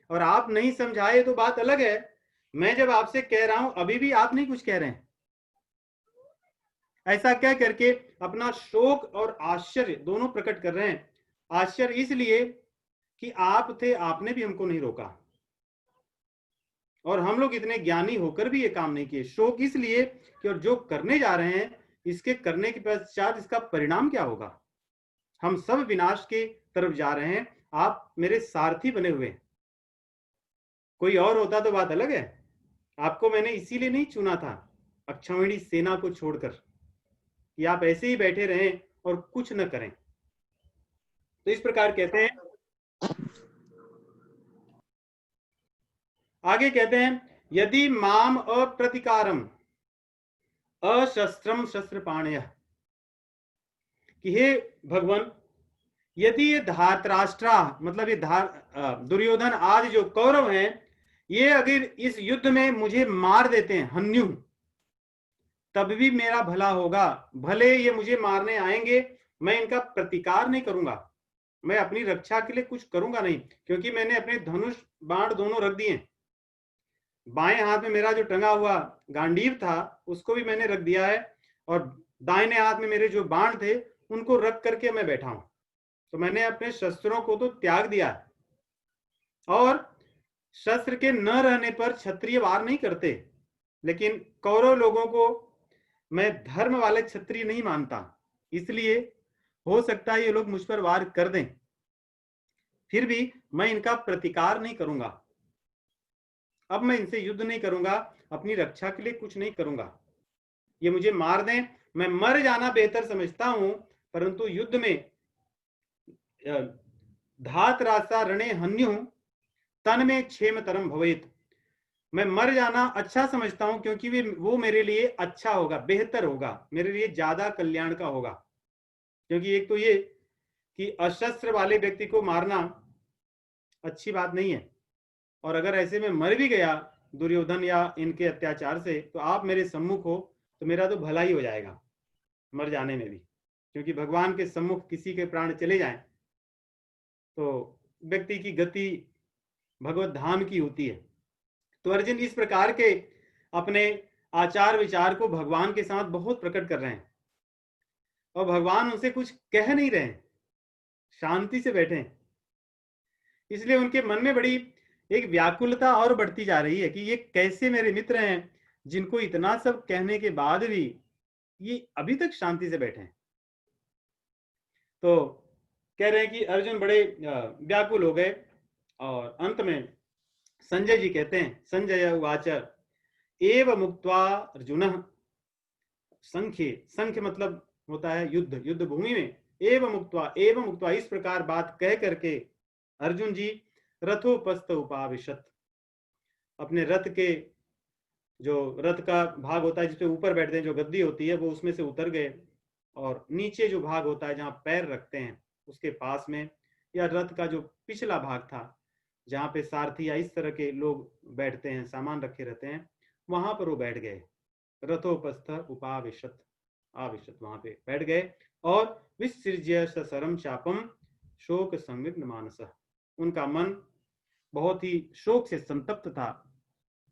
और आप नहीं समझाए तो बात अलग है, मैं जब आपसे कह रहा हूं अभी भी आप नहीं कुछ कह रहे हैं। ऐसा क्या करके अपना शोक और आश्चर्य दोनों प्रकट कर रहे हैं। आश्चर्य इसलिए कि आप थे, आपने भी हमको नहीं रोका, और हम लोग इतने ज्ञानी होकर भी ये काम नहीं किए। शोक इसलिए कि और जो करने जा रहे हैं, इसके करने के पश्चात इसका परिणाम क्या होगा। हम सब विनाश के तरफ जा रहे हैं, आप मेरे सारथी बने हुए हैं। कोई और होता तो बात अलग है। आपको मैंने इसीलिए नहीं चुना था अक्षौहिणी सेना को छोड़कर, कि आप ऐसे ही बैठे रहें और कुछ न करें। तो इस प्रकार कहते हैं, आगे कहते हैं, यदि माम अप्रतिकारम अशस्त्रम शस्त्रपाणय, कि हे भगवान, यदि ये धातराष्ट्रा मतलब ये दुर्योधन आदि जो कौरव हैं, ये अगर इस युद्ध में मुझे मार देते हैं, हन्यु, तब भी मेरा भला होगा। भले ये मुझे मारने आएंगे, मैं इनका प्रतिकार नहीं करूंगा, मैं अपनी रक्षा के लिए कुछ करूंगा नहीं, क्योंकि मैंने अपने धनुष बाण दोनों रख दिए। बाएं हाथ में मेरा जो टंगा हुआ गांडीव था उसको भी मैंने रख दिया है, और दाहिने हाथ में मेरे जो बाण थे उनको रख करके मैं बैठा हूं। तो मैंने अपने शस्त्रों को तो त्याग दिया है, और शस्त्र के न रहने पर क्षत्रिय वार नहीं करते, लेकिन कौरव लोगों को मैं धर्म वाले क्षत्रिय नहीं मानता, इसलिए हो सकता है ये लोग मुझ पर वार कर दें, फिर भी मैं इनका प्रतिकार नहीं करूंगा। अब मैं इनसे युद्ध नहीं करूंगा, अपनी रक्षा के लिए कुछ नहीं करूंगा। ये मुझे मार दें, मैं मर जाना बेहतर समझता हूं, परंतु युद्ध में धात रासा रणे हन्यु तन में क्षेम तरम भवेत, मैं मर जाना अच्छा समझता हूं, क्योंकि वो मेरे लिए अच्छा होगा, बेहतर होगा, मेरे लिए ज्यादा कल्याण का होगा। क्योंकि एक तो ये कि अशस्त्र वाले व्यक्ति को मारना अच्छी बात नहीं है, और अगर ऐसे में मर भी गया दुर्योधन या इनके अत्याचार से, तो आप मेरे सम्मुख हो तो मेरा तो भला ही हो जाएगा मर जाने में भी, क्योंकि भगवान के सम्मुख किसी के प्राण चले जाएं तो व्यक्ति की गति भगवत धाम की होती है। तो अर्जुन इस प्रकार के अपने आचार विचार को भगवान के साथ बहुत प्रकट कर रहे हैं, और भगवान उनसे कुछ कह नहीं रहे, शांति से बैठे हैं। इसलिए उनके मन में बड़ी एक व्याकुलता और बढ़ती जा रही है कि ये कैसे मेरे मित्र हैं जिनको इतना सब कहने के बाद भी ये अभी तक शांति से बैठे हैं। तो कह रहे हैं कि अर्जुन बड़े व्याकुल हो गए, और अंत में संजय जी कहते हैं, संजय उवाच एव मुक्त्वा अर्जुन, संख्य मतलब होता है युद्ध भूमि में, एव मुक्त्वा इस प्रकार बात कह करके अर्जुन जी रथोपस्थ उपाविशत, अपने रथ के जो रथ का भाग होता है जिसपे ऊपर बैठते हैं, जो गद्दी होती है, वो उसमें से उतर गए, और नीचे जो भाग होता है जहां पैर रखते हैं उसके पास में, या रथ का जो पिछला भाग था जहां पे सारथी या इस तरह के लोग बैठते हैं, सामान रखे रहते हैं, वहां पर वो बैठ गए। रथोपस्थ उपाविशत, आविशत, वहां पे बैठ गए, और विसृज्य ससरम चापम शोक संविग्न मानस, उनका मन बहुत ही शोक से संतप्त था,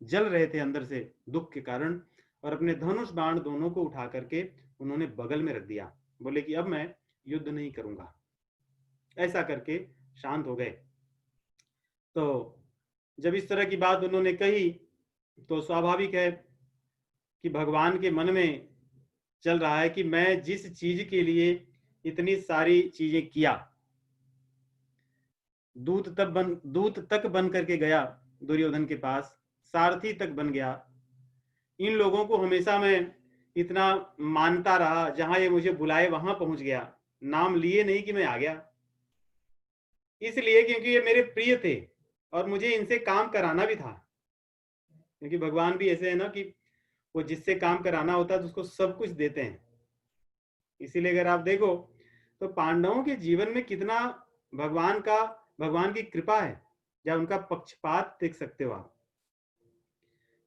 जल रहे थे अंदर से दुख के कारण, और अपने धनुष बाण दोनों को उठा करके उन्होंने बगल में रख दिया, बोले कि अब मैं युद्ध नहीं करूंगा, ऐसा करके शांत हो गए। तो जब इस तरह की बात उन्होंने कही तो स्वाभाविक है कि भगवान के मन में चल रहा है कि मैं जिस चीज के लिए इतनी सारी चीजें किया, दूत तक बन करके गया दुर्योधन के पास, सारथी तक बन गया, इन लोगों को हमेशा मैं इतना मानता रहा, जहां ये मुझे बुलाए वहां पहुंच गया, नाम लिए नहीं कि मैं आ गया, इसलिए क्योंकि ये मेरे प्रिय थे और मुझे इनसे काम कराना भी था। क्योंकि भगवान भी ऐसे है ना कि वो जिससे काम कराना होता है तो उसको सब कुछ देते हैं। इसीलिए अगर आप देखो तो पांडवों के जीवन में कितना भगवान की कृपा है, या उनका पक्षपात देख सकते हो आप,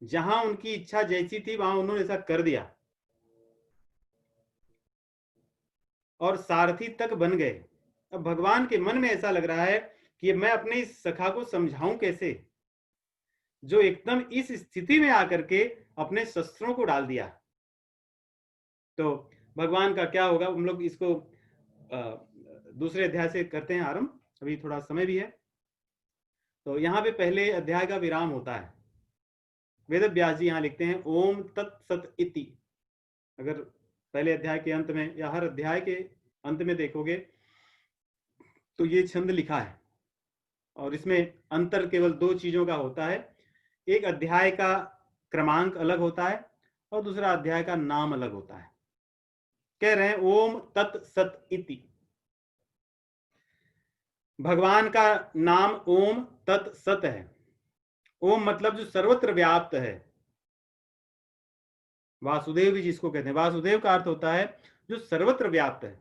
जहां उनकी इच्छा जैसी थी वहां उन्होंने ऐसा कर दिया, और सारथी तक बन गए। अब भगवान के मन में ऐसा लग रहा है कि मैं अपने इस सखा को समझाऊं कैसे, जो एकदम इस स्थिति में आकर के अपने शस्त्रों को डाल दिया। तो भगवान का क्या होगा, हम लोग इसको दूसरे अध्याय से करते हैं आरंभ, अभी थोड़ा समय भी है। तो यहाँ पे पहले अध्याय का विराम होता है। वेद व्यास जी यहाँ लिखते हैं ओम तत्सत इति। अगर पहले अध्याय के अंत में या हर अध्याय के अंत में देखोगे तो ये छंद लिखा है, और इसमें अंतर केवल दो चीजों का होता है, एक अध्याय का क्रमांक अलग होता है और दूसरा अध्याय का नाम अलग होता है। कह रहे हैं ओम तत्सत इति, भगवान का नाम ओम तत्सत है। ओम मतलब जो सर्वत्र व्याप्त है, वासुदेव भी जिसको कहते हैं, वासुदेव का अर्थ होता है जो सर्वत्र व्याप्त है,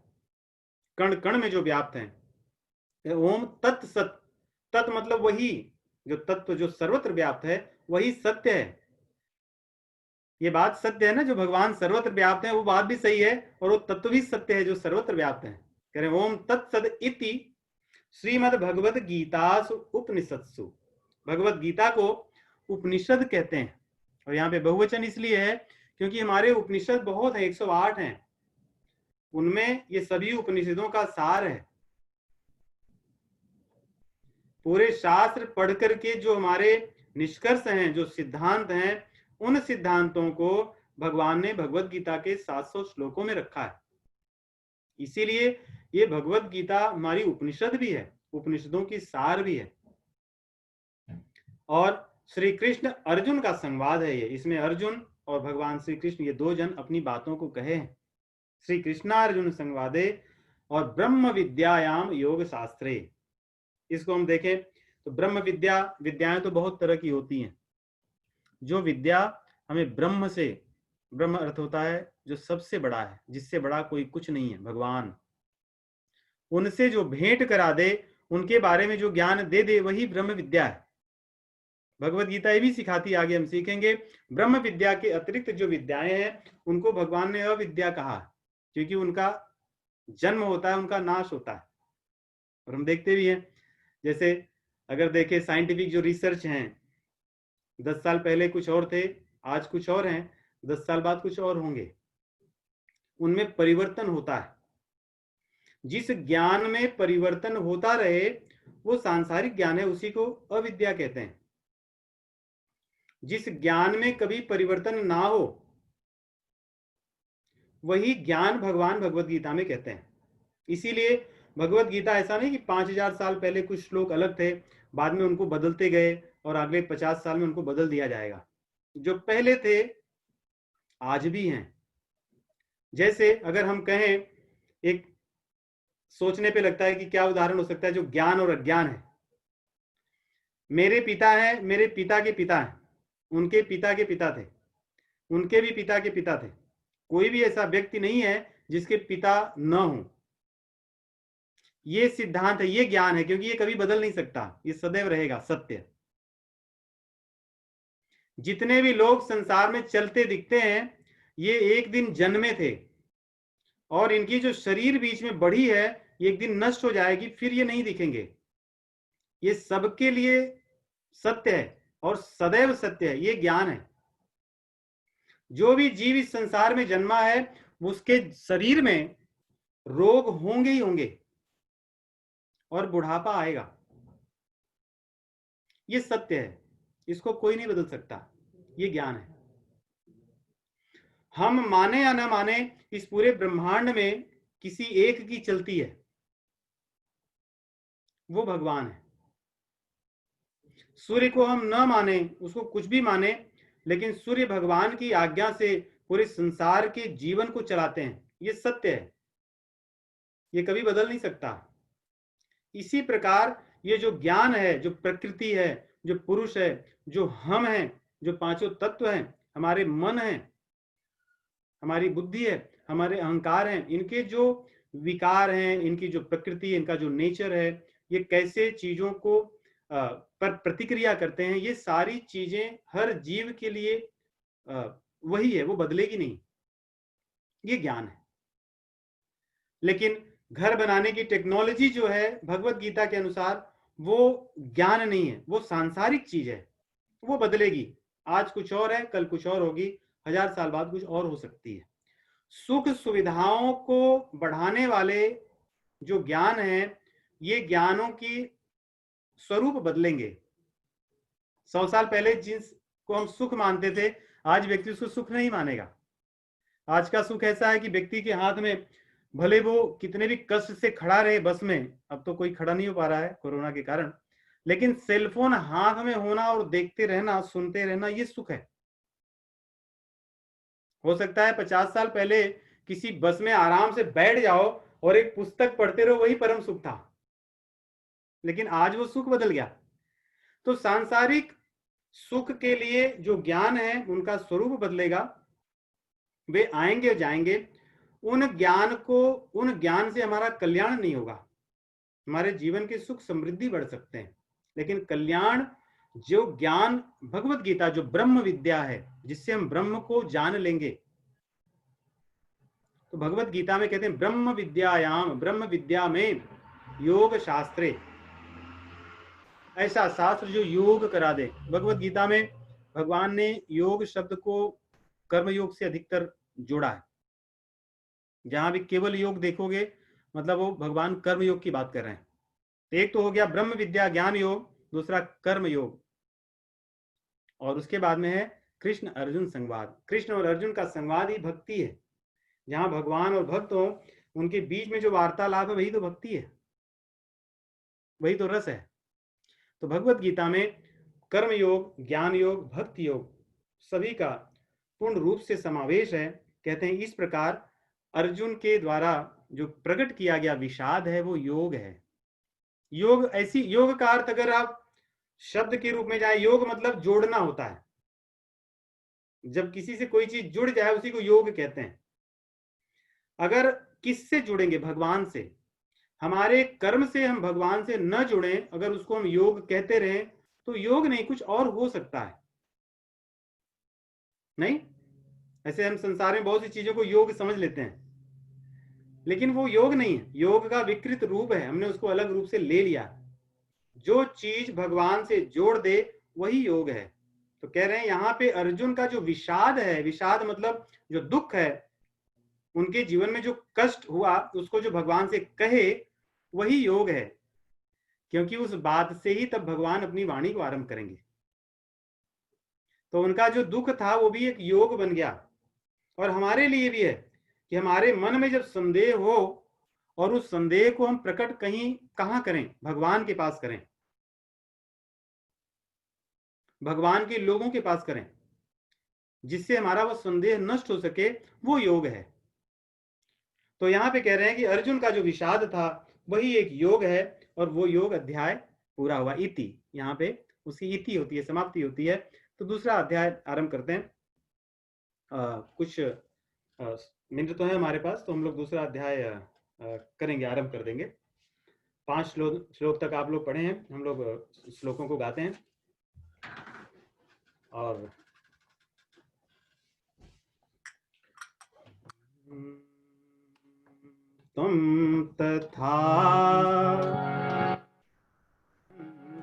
कण कण में जो व्याप्त है। ओम तत्सत, तत् मतलब वही जो तत्व जो सर्वत्र व्याप्त है, वही सत्य है। ये बात सत्य है ना, जो भगवान सर्वत्र व्याप्त है वो बात भी सही है, और वो तत्व भी सत्य है जो सर्वत्र व्याप्त है। कह रहे ओम तत्सद इति श्रीमद् भगवद गीतासु उपनिषत्सु। भगवद गीता को उपनिषद कहते हैं, और यहाँ पे बहुवचन इसलिए है क्योंकि हमारे उपनिषद बहुत है, 108 हैं, उनमें ये सभी उपनिषदों का सार है। पूरे शास्त्र पढ़ करके जो हमारे निष्कर्ष हैं, जो सिद्धांत हैं, उन सिद्धांतों को भगवान ने भगवत गीता के 700 श्लोकों में रखा है। इसीलिए ये भगवत गीता हमारी उपनिषद भी है, उपनिषदों की सार भी है। और श्री कृष्ण अर्जुन का संवाद है ये, इसमें अर्जुन और भगवान श्री कृष्ण ये दो जन अपनी बातों को कहे हैं। श्री कृष्णार्जुन संवादे और ब्रह्म विद्यायाम योग शास्त्रे। इसको हम देखें तो ब्रह्म विद्या, विद्याएं तो बहुत तरह की होती हैं। जो विद्या हमें ब्रह्म से, ब्रह्म अर्थ होता है जो सबसे बड़ा है, जिससे बड़ा कोई कुछ नहीं है, भगवान, उनसे जो भेंट करा दे, उनके बारे में जो ज्ञान दे दे, वही ब्रह्म विद्या है। भगवत गीता ये भी सिखाती है, आगे हम सीखेंगे, ब्रह्म विद्या के अतिरिक्त जो विद्याएं हैं उनको भगवान ने अविद्या कहा, क्योंकि उनका जन्म होता है, उनका नाश होता है। और हम देखते भी हैं, जैसे अगर देखें साइंटिफिक जो रिसर्च हैं, 10 साल पहले कुछ और थे, आज कुछ और हैं, 10 साल बाद कुछ और होंगे, उनमें परिवर्तन होता है। जिस ज्ञान में परिवर्तन होता रहे वो सांसारिक ज्ञान है, उसी को अविद्या कहते हैं। जिस ज्ञान में कभी परिवर्तन ना हो वही ज्ञान भगवान भगवत गीता में कहते हैं। इसीलिए भगवत गीता ऐसा नहीं कि 5000 साल पहले कुछ श्लोक अलग थे, बाद में उनको बदलते गए और अगले 50 साल में उनको बदल दिया जाएगा। जो पहले थे आज भी हैं। जैसे अगर हम कहें, एक सोचने पे लगता है कि क्या उदाहरण हो सकता है, जो ज्ञान और अज्ञान है। मेरे पिता है, मेरे पिता के पिता है, उनके पिता के पिता थे, उनके भी पिता के पिता थे। कोई भी ऐसा व्यक्ति नहीं है जिसके पिता न हो। ये सिद्धांत है, ये ज्ञान है, क्योंकि ये कभी बदल नहीं सकता, ये सदैव रहेगा सत्य। जितने भी लोग संसार में चलते दिखते हैं ये एक दिन जन्मे थे, और इनकी जो शरीर बीच में बढ़ी है ये एक दिन नष्ट हो जाएगी, फिर ये नहीं दिखेंगे। ये सबके लिए सत्य है और सदैव सत्य है, ये ज्ञान है। जो भी जीव इस संसार में जन्मा है उसके शरीर में रोग होंगे ही होंगे और बुढ़ापा आएगा, ये सत्य है, इसको कोई नहीं बदल सकता, ये ज्ञान है। हम माने या न माने, इस पूरे ब्रह्मांड में किसी एक की चलती है, वो भगवान है। सूर्य को हम न माने, उसको कुछ भी माने, लेकिन सूर्य भगवान की आज्ञा से पूरे संसार के जीवन को चलाते हैं, ये सत्य है, ये कभी बदल नहीं सकता। इसी प्रकार ये जो ज्ञान है, जो प्रकृति है, जो पुरुष है, जो हम हैं, जो पांचों तत्व हैं, हमारे मन है, हमारी बुद्धि है, हमारे अहंकार हैं, इनके जो विकार हैं, इनकी जो प्रकृति है, इनका जो नेचर है, ये कैसे चीजों को पर प्रतिक्रिया करते हैं, ये सारी चीजें हर जीव के लिए वही है, वो बदलेगी नहीं, ये ज्ञान है। लेकिन घर बनाने की टेक्नोलॉजी जो है भगवत गीता के अनुसार वो ज्ञान नहीं है, वो सांसारिक चीज है, वो बदलेगी। आज कुछ और है, कल कुछ और होगी, 1000 साल बाद कुछ और हो सकती है। सुख सुविधाओं को बढ़ाने वाले जो ज्ञान है, ये ज्ञानों की स्वरूप बदलेंगे। 100 साल पहले जिसको हम सुख मानते थे, आज व्यक्ति उसको सुख नहीं मानेगा। आज का सुख ऐसा है कि व्यक्ति के हाथ में, भले वो कितने भी कष्ट से खड़ा रहे बस में, अब तो कोई खड़ा नहीं हो पा रहा है कोरोना के कारण, लेकिन सेलफोन हाथ में होना और देखते रहना, सुनते रहना, ये सुख है। हो सकता है 50 साल पहले किसी बस में आराम से बैठ जाओ और एक पुस्तक पढ़ते रहो, वही परम सुख था, लेकिन आज वो सुख बदल गया। तो सांसारिक सुख के लिए जो ज्ञान है उनका स्वरूप बदलेगा, वे आएंगे जाएंगे। उन ज्ञान से हमारा कल्याण नहीं होगा, हमारे जीवन के सुख समृद्धि बढ़ सकते हैं, लेकिन कल्याण जो ज्ञान भगवत गीता जो ब्रह्म विद्या है, जिससे हम ब्रह्म को जान लेंगे, तो भगवत गीता में कहते हैं ब्रह्म विद्यायाम, ब्रह्म विद्या में योग शास्त्रे, ऐसा शास्त्र जो योग करा दे। भगवत गीता में भगवान ने योग शब्द को कर्मयोग से अधिकतर जोड़ा है। जहां भी केवल योग देखोगे मतलब वो भगवान कर्म योग की बात कर रहे हैं। तो एक तो हो गया ब्रह्म विद्या ज्ञान योग, दूसरा कर्म योग, और उसके बाद में है कृष्ण अर्जुन संवाद। कृष्ण और अर्जुन का संवाद ही भक्ति है। जहां भगवान और भक्त हो उनके बीच में जो वार्तालाप है वही तो भक्ति है, वही तो रस है। तो भगवत गीता में कर्म योग, ज्ञान योग, भक्ति योग सभी का पूर्ण रूप से समावेश है। कहते हैं इस प्रकार अर्जुन के द्वारा जो प्रकट किया गया विषाद है वो योग है। योग ऐसी, योग का अर्थ अगर आप शब्द के रूप में जाए, योग मतलब जोड़ना होता है। जब किसी से कोई चीज जुड़ जाए उसी को योग कहते हैं। अगर किससे जुड़ेंगे? भगवान से। हमारे कर्म से हम भगवान से न जुड़े, अगर उसको हम योग कहते रहे तो योग नहीं, कुछ और हो सकता है। नहीं, ऐसे हम संसार में बहुत सी चीजों को योग समझ लेते हैं, लेकिन वो योग नहीं है। योग का विकृत रूप है, हमने उसको अलग रूप से ले लिया। जो चीज भगवान से जोड़ दे वही योग है। तो कह रहे हैं यहाँ पे अर्जुन का जो विषाद है, विषाद मतलब जो दुख है, उनके जीवन में जो कष्ट हुआ उसको जो भगवान से कहे वही योग है, क्योंकि उस बात से ही तब भगवान अपनी वाणी को आरंभ करेंगे। तो उनका जो दुख था वो भी एक योग बन गया। और हमारे लिए भी है कि हमारे मन में जब संदेह हो और उस संदेह को हम प्रकट कहीं कहां करें? भगवान के पास करें, भगवान के लोगों के पास करें, जिससे हमारा वो संदेह नष्ट हो सके, वो योग है। तो यहां पे कह रहे हैं कि अर्जुन का जो विषाद था वही एक योग है, और वो योग अध्याय पूरा हुआ। इति, यहाँ पे उसकी इति होती है, समाप्ति होती है। तो दूसरा अध्याय आरंभ करते हैं। कुछ मिनट तो है हमारे पास, तो हम लोग दूसरा अध्याय करेंगे, आरंभ कर देंगे। 5 श्लोक तक आप लोग पढ़े हैं, हम लोग श्लोकों को गाते हैं। और तुम तथा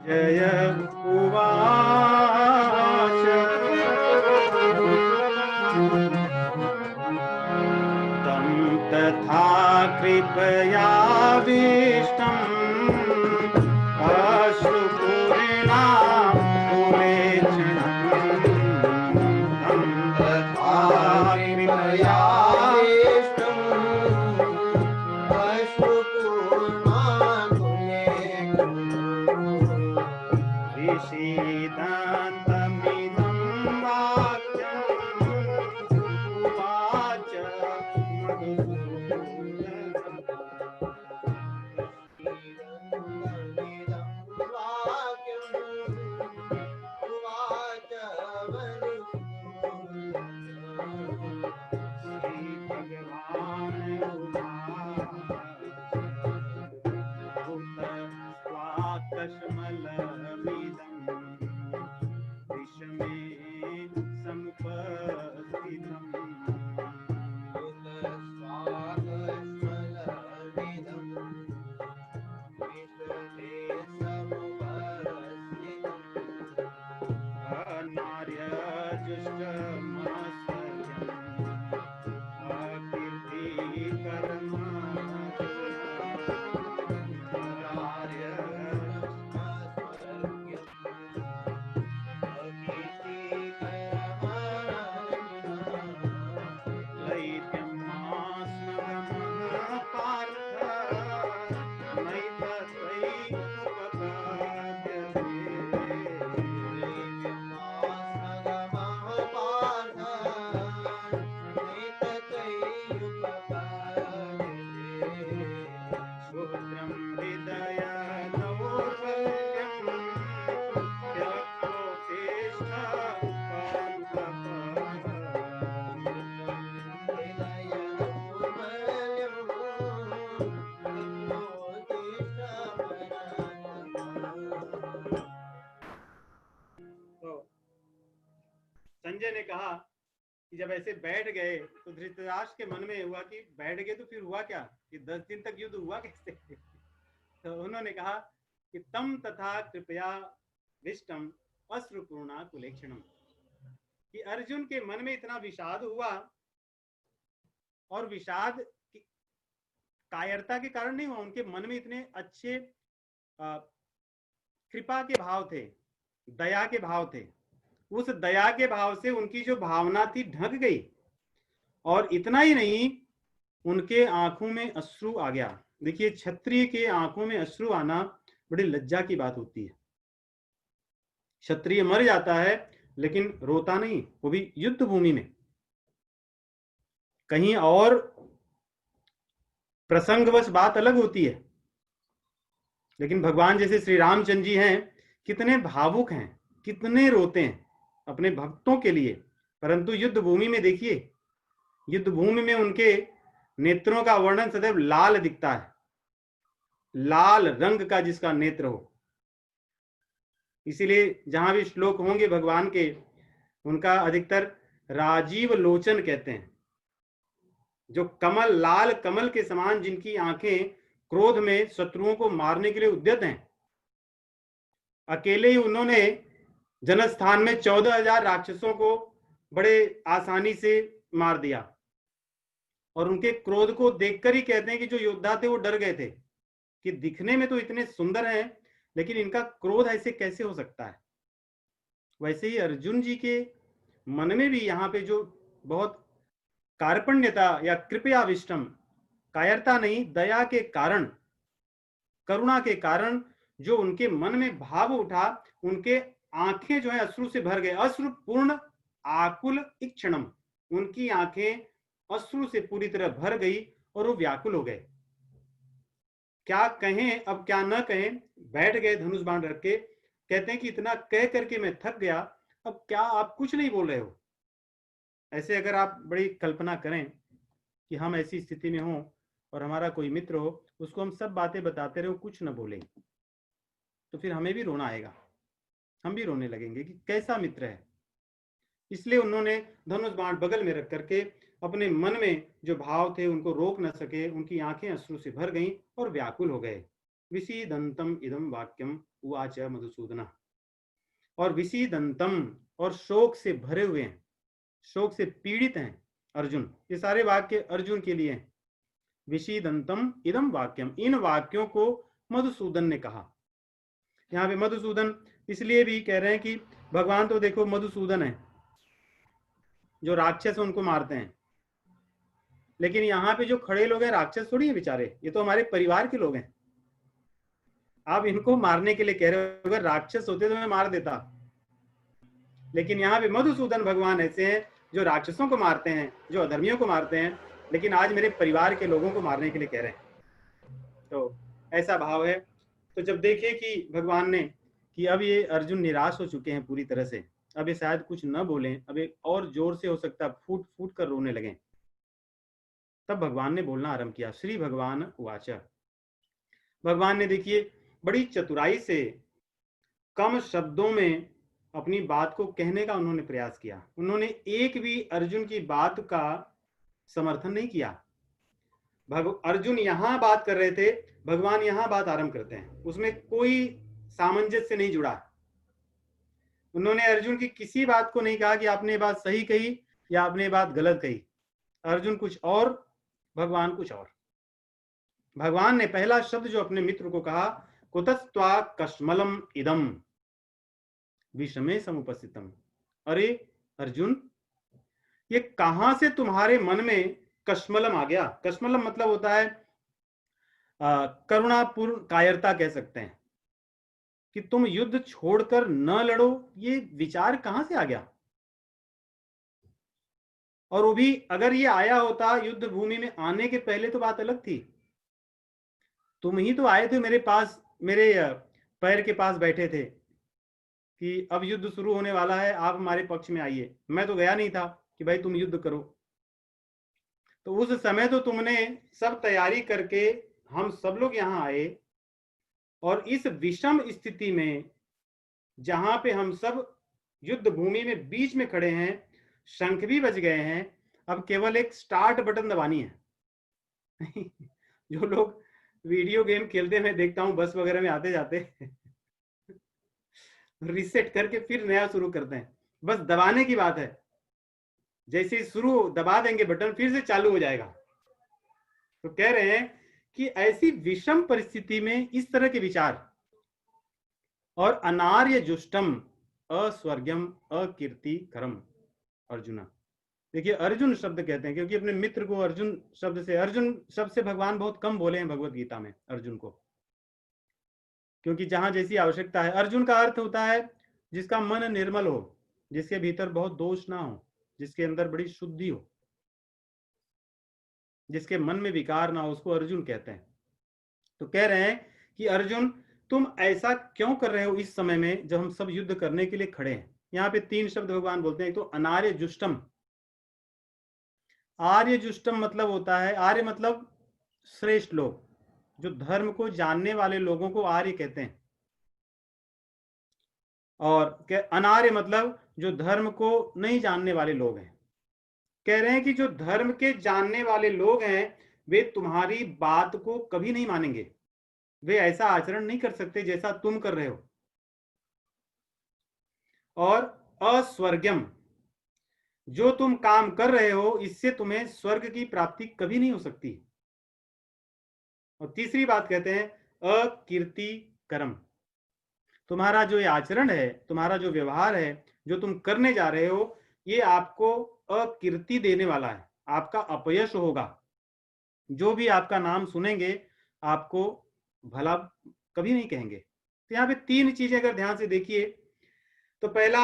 जय उवाच तं तथा कृपयाविष्टम् अश्रुपूर्णा पुरेक्षणम् तं तथा कृपयाविष्टम् अश्रुपूर्णा पुरेक्षणम् विषीदन्तमिदं वाक्यम् उवाच मधुसूदनः। संजय ने कहा कि जब ऐसे बैठ गए तो धृतराष्ट्र के मन में हुआ कि बैठ गए तो फिर हुआ क्या, कि 10 दिन तक युद्ध हुआ कैसे? तो उन्होंने कहा कि तम तथा कृपया विष्टम अश्रुपूर्णा कुलेक्षणम, कि अर्जुन के मन में इतना विषाद हुआ, और विषाद कायरता के कारण नहीं हुआ, उनके मन में इतने अच्छे कृपा के भाव थे, दया के भाव थे। उस दया के भाव से उनकी जो भावना थी ढक गई, और इतना ही नहीं, उनके आंखों में अश्रु आ गया। देखिए, क्षत्रिय के आंखों में अश्रु आना बड़ी लज्जा की बात होती है। क्षत्रिय मर जाता है लेकिन रोता नहीं, वो भी युद्ध भूमि में। कहीं और प्रसंगवश बात अलग होती है, लेकिन भगवान जैसे श्री रामचंद्र जी हैं, कितने भावुक हैं, कितने रोते हैं अपने भक्तों के लिए। परंतु युद्ध भूमि में देखिए, युद्ध भूमि में उनके नेत्रों का वर्णन सदैव लाल दिखता है, लाल रंग का जिसका नेत्र हो। इसीलिए जहां भी श्लोक होंगे भगवान के, उनका अधिकतर राजीव लोचन कहते हैं, जो कमल, लाल कमल के समान जिनकी आंखें क्रोध में शत्रुओं को मारने के लिए उद्यत हैं। अकेले ही उन्होंने जनस्थान में 14,000 राक्षसों को बड़े आसानी से मार दिया, और उनके क्रोध को देखकर ही कहते हैं कि जो योद्धा थे वो डर गए थे कि दिखने में तो इतने सुंदर हैं, लेकिन इनका क्रोध ऐसे कैसे हो सकता है। वैसे ही अर्जुन जी के मन में भी यहाँ पे जो बहुत कार्पण्यता या कृपयाविष्टम, कायरता नहीं, दया के कारण, करुणा के कारण जो उनके मन में भाव उठा, उनके आंखें जो है अश्रु से भर गए। अश्रुपूर्ण आकुल इक्षणम, उनकी आंखें अश्रु से पूरी तरह भर गई और वो व्याकुल हो गए। क्या कहें अब, क्या न कहें, बैठ गए धनुष बाण रख के। कहते हैं कि इतना कह करके मैं थक गया, अब क्या आप कुछ नहीं बोल रहे हो। ऐसे अगर आप बड़ी कल्पना करें कि हम ऐसी स्थिति में हो और हमारा कोई मित्र हो, उसको हम सब बातें बताते रहे, कुछ न बोले, तो फिर हमें भी रोना आएगा, हम भी रोने लगेंगे कि कैसा मित्र है। इसलिए उन्होंने धनुष बाण बगल में रख करके अपने मन में जो भाव थे उनको रोक न सके, उनकी आंखें अश्रु से भर गईं और व्याकुल हो गए। विषीदंतम इदम वाक्यम उवाच मधुसूदन, और विषीदंतम, और शोक से भरे हुए हैं, शोक से पीड़ित हैं अर्जुन। ये सारे वाक्य अर्जुन के लिए हैं। विषीदंतम इदम वाक्यम, इन वाक्यों को मधुसूदन ने कहा। यहाँ पे मधुसूदन इसलिए भी कह रहे हैं कि भगवान तो देखो मधुसूदन है, जो राक्षस उनको मारते हैं, लेकिन यहाँ पे जो खड़े लोग हैं राक्षस थोड़ी है बेचारे, ये तो हमारे परिवार के लोग हैं। आप इनको मारने के लिए कह रहे हो, अगर राक्षस होते तो मैं मार देता, लेकिन यहाँ पे मधुसूदन भगवान ऐसे हैं जो राक्षसों को मारते हैं, जो अधर्मियों को मारते हैं, लेकिन आज मेरे परिवार के लोगों को मारने के लिए कह रहे हैं। तो ऐसा भाव है। तो जब देखे कि भगवान ने कि अब ये अर्जुन निराश हो चुके हैं पूरी तरह से, अब ये शायद कुछ न बोलें, अब ये और जोर से हो सकता है फूट फूट कर रोने लगे, तब भगवान ने बोलना आरंभ किया। श्री भगवान उवाच, भगवान ने देखिए बड़ी चतुराई से कम शब्दों में अपनी बात को कहने का उन्होंने प्रयास किया। उन्होंने एक भी अर्जुन की बात का समर्थन नहीं किया। अर्जुन यहां बात कर रहे थे, भगवान यहां बात आरंभ करते हैं, उसमें कोई सामंजस्य नहीं जुड़ा। उन्होंने अर्जुन की किसी बात को नहीं कहा कि आपने बात सही कही या आपने बात गलत कही। अर्जुन कुछ और, भगवान कुछ और। भगवान ने पहला शब्द जो अपने मित्र को कहा, कुतस्त्वा कश्मलम इदम विषमे समुपस्थितम। अरे अर्जुन, ये कहां से तुम्हारे मन में कश्मलम आ गया। कश्मलम मतलब होता है करुणापूर्ण कायरता कह सकते हैं, कि तुम युद्ध छोड़कर न लड़ो, ये विचार कहां से आ गया। और वो भी अगर ये आया होता युद्ध भूमि में आने के पहले तो बात अलग थी। तुम ही तो आए थे मेरे पास, मेरे पैर के पास बैठे थे कि अब युद्ध शुरू होने वाला है, आप हमारे पक्ष में आइए। मैं तो गया नहीं था कि भाई तुम युद्ध करो। तो उस समय तो तुमने सब तैयारी करके हम सब लोग यहां आए, और इस विषम स्थिति में जहां पे हम सब युद्ध भूमि में बीच में खड़े हैं, शंख भी बज गए हैं, अब केवल एक स्टार्ट बटन दबानी है। जो लोग वीडियो गेम खेलते मैं देखता हूँ बस वगैरह में आते जाते, रीसेट करके फिर नया शुरू करते हैं, बस दबाने की बात है, जैसे ही शुरू दबा देंगे बटन फिर से चालू हो जाएगा। तो कह रहे हैं कि ऐसी विषम परिस्थिति में इस तरह के विचार और अनार्य जुष्टम अस्वर्गम अकीर्तिकरम अर्जुना। देखिए अर्जुन शब्द कहते हैं क्योंकि अपने मित्र को अर्जुन शब्द से भगवान बहुत कम बोले हैं भगवत गीता में अर्जुन को, क्योंकि जहां जैसी आवश्यकता है। अर्जुन का अर्थ होता है जिसका मन निर्मल हो, जिसके भीतर बहुत दोष ना हो, जिसके अंदर बड़ी शुद्धि हो, जिसके मन में विकार ना हो, उसको अर्जुन कहते हैं। तो कह रहे हैं कि अर्जुन तुम ऐसा क्यों कर रहे हो इस समय में जब हम सब युद्ध करने के लिए खड़े हैं। यहाँ पे 3 शब्द भगवान बोलते हैं, तो अनार्य जुष्टम। आर्य जुष्टम मतलब होता है, आर्य मतलब श्रेष्ठ लोग, जो धर्म को जानने वाले लोगों को आर्य कहते हैं। और अनार्य मतलब जो धर्म को नहीं जानने वाले लोग हैं। कह रहे हैं कि जो धर्म के जानने वाले लोग हैं वे तुम्हारी बात को कभी नहीं मानेंगे, वे ऐसा आचरण नहीं कर सकते जैसा तुम कर रहे हो। और अस्वर्गम, जो तुम काम कर रहे हो इससे तुम्हें स्वर्ग की प्राप्ति कभी नहीं हो सकती। और तीसरी बात कहते हैं अकीर्तिकरम, तुम्हारा जो ये आचरण है, तुम्हारा जो व्यवहार है, जो तुम करने जा रहे हो, ये आपको अकीर्ति देने वाला है, आपका अपयश होगा। जो भी आपका नाम सुनेंगे आपको भला कभी नहीं कहेंगे। तो यहाँ पे 3 चीजें अगर ध्यान से देखिए, तो पहला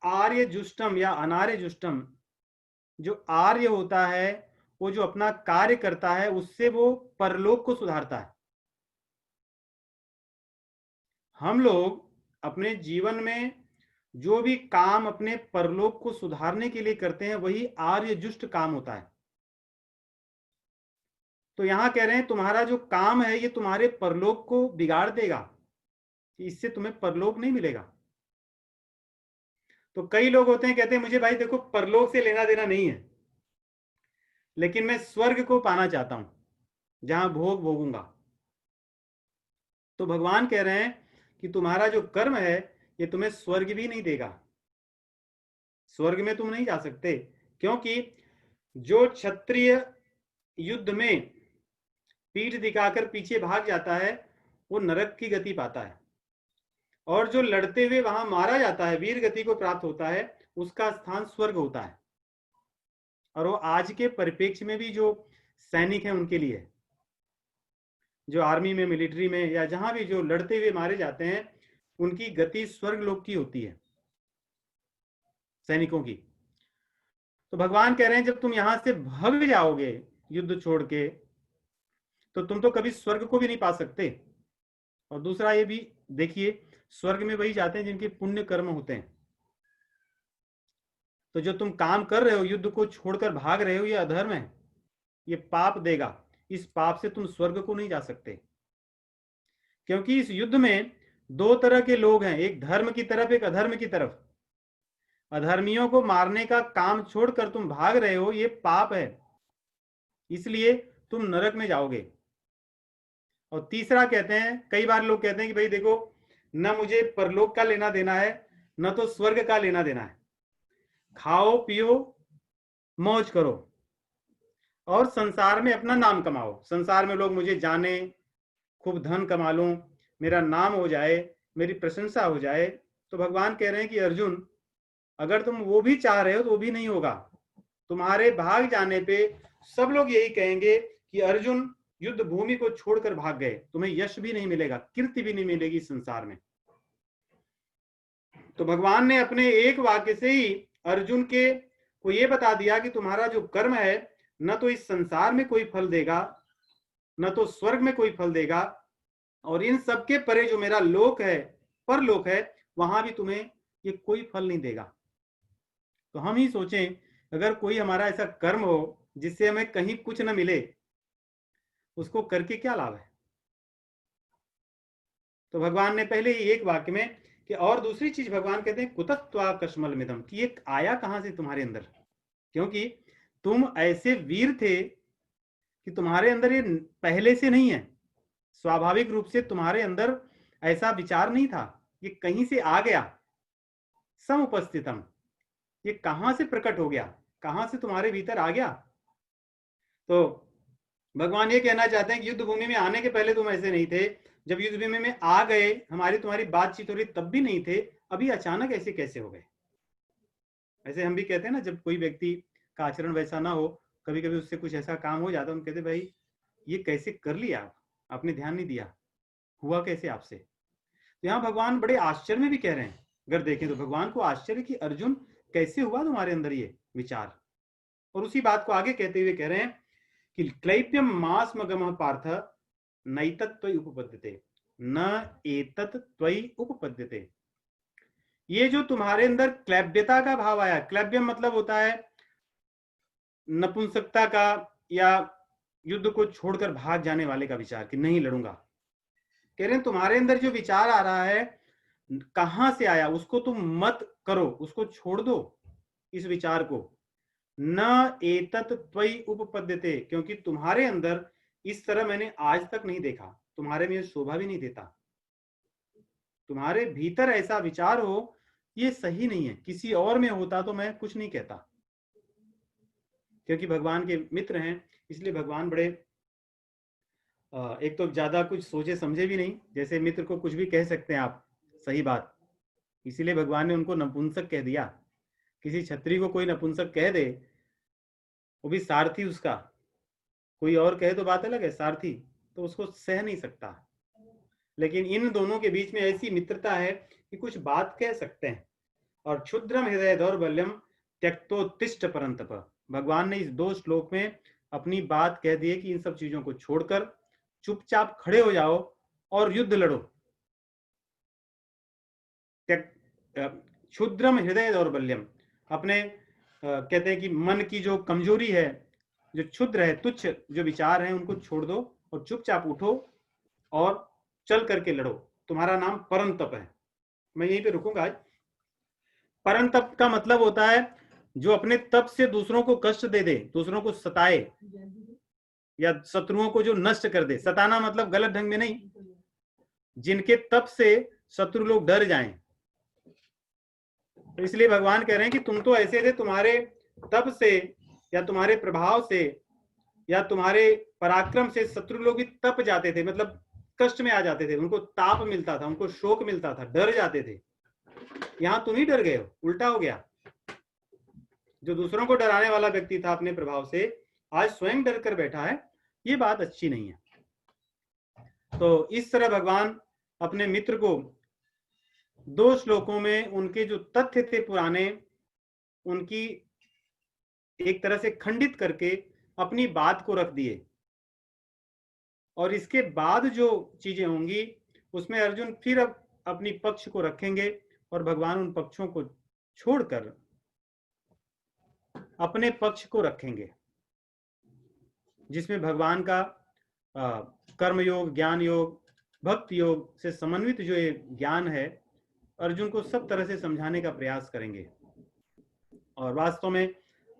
आर्य जुष्टम या अनार्य जुष्टम। जो आर्य होता है वो जो अपना कार्य करता है उससे वो परलोक को सुधारता है। हम लोग अपने जीवन में जो भी काम अपने परलोक को सुधारने के लिए करते हैं वही आर्य जुष्ट काम होता है। तो यहां कह रहे हैं तुम्हारा जो काम है ये तुम्हारे परलोक को बिगाड़ देगा, इससे तुम्हें परलोक नहीं मिलेगा। तो कई लोग होते हैं कहते हैं मुझे भाई देखो परलोक से लेना देना नहीं है, लेकिन मैं स्वर्ग को पाना चाहता हूं जहां भोग भोगूंगा। तो भगवान कह रहे हैं कि तुम्हारा जो कर्म है ये तुम्हें स्वर्ग भी नहीं देगा, स्वर्ग में तुम नहीं जा सकते, क्योंकि जो क्षत्रिय युद्ध में पीठ दिखाकर पीछे भाग जाता है वो नरक की गति पाता है, और जो लड़ते हुए वहां मारा जाता है, वीर गति को प्राप्त होता है, उसका स्थान स्वर्ग होता है। और वो आज के परिप्रेक्ष्य में भी जो सैनिक हैं उनके लिए, जो आर्मी में, मिलिट्री में या जहां भी जो लड़ते हुए मारे जाते हैं, उनकी गति स्वर्ग लोक की होती है, सैनिकों की। तो भगवान कह रहे हैं जब तुम यहां से भाग जाओगे युद्ध छोड़ के, तो तुम तो कभी स्वर्ग को भी नहीं पा सकते। और दूसरा ये भी देखिए, स्वर्ग में वही जाते हैं जिनके पुण्य कर्म होते हैं। तो जो तुम काम कर रहे हो, युद्ध को छोड़कर भाग रहे हो, ये अधर्म है, ये पाप देगा, इस पाप से तुम स्वर्ग को नहीं जा सकते। क्योंकि इस युद्ध में 2 तरह के लोग हैं, एक धर्म की तरफ, एक अधर्म की तरफ। अधर्मियों को मारने का काम छोड़कर तुम भाग रहे हो, ये पाप है, इसलिए तुम नरक में जाओगे। और तीसरा कहते हैं, कई बार लोग कहते हैं कि भाई देखो न मुझे परलोक का लेना देना है, न तो स्वर्ग का लेना देना है, खाओ पियो मौज करो और संसार में अपना नाम कमाओ, संसार में लोग मुझे जाने, खूब धन कमा लूं, मेरा नाम हो जाए, मेरी प्रशंसा हो जाए। तो भगवान कह रहे हैं कि अर्जुन अगर तुम वो भी चाह रहे हो तो वो भी नहीं होगा। तुम्हारे भाग जाने पे सब लोग यही कहेंगे कि अर्जुन युद्ध भूमि को छोड़कर भाग गए, तुम्हें यश भी नहीं मिलेगा, कीर्ति भी नहीं मिलेगी संसार में। तो भगवान ने अपने एक वाक्य से ही अर्जुन के को ये बता दिया कि तुम्हारा जो कर्म है न तो इस संसार में कोई फल देगा, न तो स्वर्ग में कोई फल देगा, और इन सबके परे जो मेरा लोक है, परलोक है, वहां भी तुम्हें ये कोई फल नहीं देगा। तो हम ही सोचें अगर कोई हमारा ऐसा कर्म हो जिससे हमें कहीं कुछ न मिले, उसको करके क्या लाभ है। तो भगवान ने पहले ही एक वाक्य में कि, और दूसरी चीज भगवान कहते हैं कुतत्वा कश्मल मिदम, कि ये आया कहां से तुम्हारे अंदर, क्योंकि तुम ऐसे वीर थे कि तुम्हारे अंदर ये पहले से नहीं है, स्वाभाविक रूप से तुम्हारे अंदर ऐसा विचार नहीं था, ये कहीं से आ गया। समुपस्थितम, ये कहां से प्रकट हो गया, कहां से तुम्हारे भीतर आ गया। तो भगवान ये कहना चाहते हैं कि युद्ध भूमि में आने के पहले तुम ऐसे नहीं थे, जब युद्ध भूमि में आ गए, हमारी तुम्हारी बातचीत हो रही तब भी नहीं थे, अभी अचानक ऐसे कैसे हो गए। ऐसे हम भी कहते हैं ना, जब कोई व्यक्ति का आचरण वैसा ना हो, कभी कभी उससे कुछ ऐसा काम हो जाता है, हम कहते भाई ये कैसे कर लिया, आपने ध्यान नहीं दिया, हुआ कैसे आपसे। तो यहाँ भगवान बड़े आश्चर्य में भी कह रहे हैं, अगर देखें तो भगवान को आश्चर्य कि अर्जुन कैसे हुआ तुम्हारे अंदर ये विचार। और उसी बात को आगे कहते हुए कह रहे हैं कि क्लैप्यम मास्मगमः पार्थ नैतत् त्वयि उपपद्यते न एतत् त्वयि उपपद्यते। ये जो तुम्हारे अंदर क्लैब्यता का भाव आया, क्लैब्यम मतलब होता है नपुंसकता का या युद्ध को छोड़कर भाग जाने वाले का विचार कि नहीं लड़ूंगा। कह रहे हैं तुम्हारे अंदर जो विचार आ रहा है कहां से आया, उसको तुम मत करो, उसको छोड़ दो इस विचार को। न एतत् त्वयि उपपद्यते, क्योंकि तुम्हारे अंदर इस तरह मैंने आज तक नहीं देखा, तुम्हारे में शोभा भी नहीं देता। तुम्हारे भीतर ऐसा विचार हो ये सही नहीं है, किसी और में होता तो मैं कुछ नहीं कहता। क्योंकि भगवान के मित्र हैं, इसलिए भगवान बड़े एक तो ज्यादा कुछ सोचे समझे भी नहीं, जैसे मित्र को कुछ भी कह सकते हैं आप, सही बात, इसीलिए भगवान ने उनको नपुंसक कह दिया। किसी छत्री को कोई नपुंसक कह दे, वो भी सारथी उसका, कोई और कहे तो बात अलग है, सारथी तो उसको सह नहीं सकता। लेकिन इन दोनों के बीच में ऐसी मित्रता है कि कुछ बात कह सकते हैं। और क्षुद्रम हृदय दौर्बल्यम त्यक्तोत्तिष्ठ परंतप, भगवान ने इस 2 श्लोक में अपनी बात कह दी है कि इन सब चीजों को छोड़कर चुपचाप खड़े हो जाओ और युद्ध लड़ो। क्षुद्रम हृदय दौर्बल्यम, अपने कहते हैं कि मन की जो कमजोरी है, जो क्षुद्र है, तुच्छ जो विचार है, उनको छोड़ दो और चुपचाप उठो और चल करके लड़ो। तुम्हारा नाम परंतप है। मैं यहीं पे रुकूंगा आज। परंतप का मतलब होता है जो अपने तप से दूसरों को कष्ट दे दे, दूसरों को सताए या शत्रुओं को जो नष्ट कर दे। सताना मतलब गलत ढंग में नहीं, जिनके तप से शत्रु लोग डर जाएं। तो इसलिए भगवान कह रहे हैं कि तुम तो ऐसे थे, तुम्हारे तप से या तुम्हारे प्रभाव से या तुम्हारे पराक्रम से शत्रु लोग भी तप जाते थे, मतलब कष्ट में आ जाते थे, उनको ताप मिलता था, उनको शोक मिलता था, डर जाते थे। यहां तुम ही डर गए हो, उल्टा हो गया। जो दूसरों को डराने वाला व्यक्ति था अपने प्रभाव से, आज स्वयं डर कर बैठा है। ये बात अच्छी नहीं है। तो इस तरह भगवान अपने मित्र को 2 श्लोकों में उनके जो तथ्य थे पुराने, उनकी एक तरह से खंडित करके अपनी बात को रख दिए। और इसके बाद जो चीजें होंगी उसमें अर्जुन फिर अब अपनी पक्ष को रखेंगे और भगवान उन पक्षों को छोड़कर अपने पक्ष को रखेंगे, जिसमें भगवान का कर्म योग, ज्ञान योग, भक्ति योग से समन्वित जो ये ज्ञान है, अर्जुन को सब तरह से समझाने का प्रयास करेंगे। और वास्तव में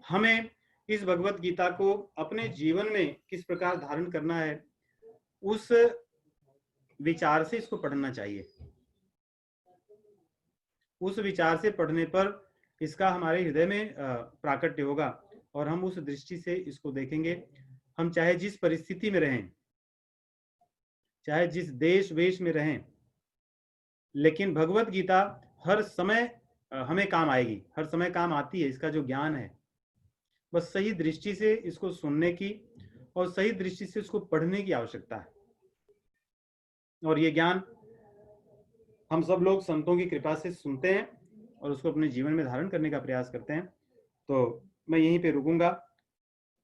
हमें इस भगवत गीता को अपने जीवन में किस प्रकार धारण करना है, उस विचार से इसको पढ़ना चाहिए। उस विचार से पढ़ने पर इसका हमारे हृदय में प्राकट्य होगा और हम उस दृष्टि से इसको देखेंगे। हम चाहे जिस परिस्थिति में रहें, चाहे जिस देश वेश में रहें, लेकिन भगवत गीता हर समय हमें काम आएगी, हर समय काम आती है। इसका जो ज्ञान है, बस सही दृष्टि से इसको सुनने की और सही दृष्टि से इसको पढ़ने की आवश्यकता है। और ये ज्ञान हम सब लोग संतों की कृपा से सुनते हैं और उसको अपने जीवन में धारण करने का प्रयास करते हैं। तो मैं यहीं पे रुकूंगा।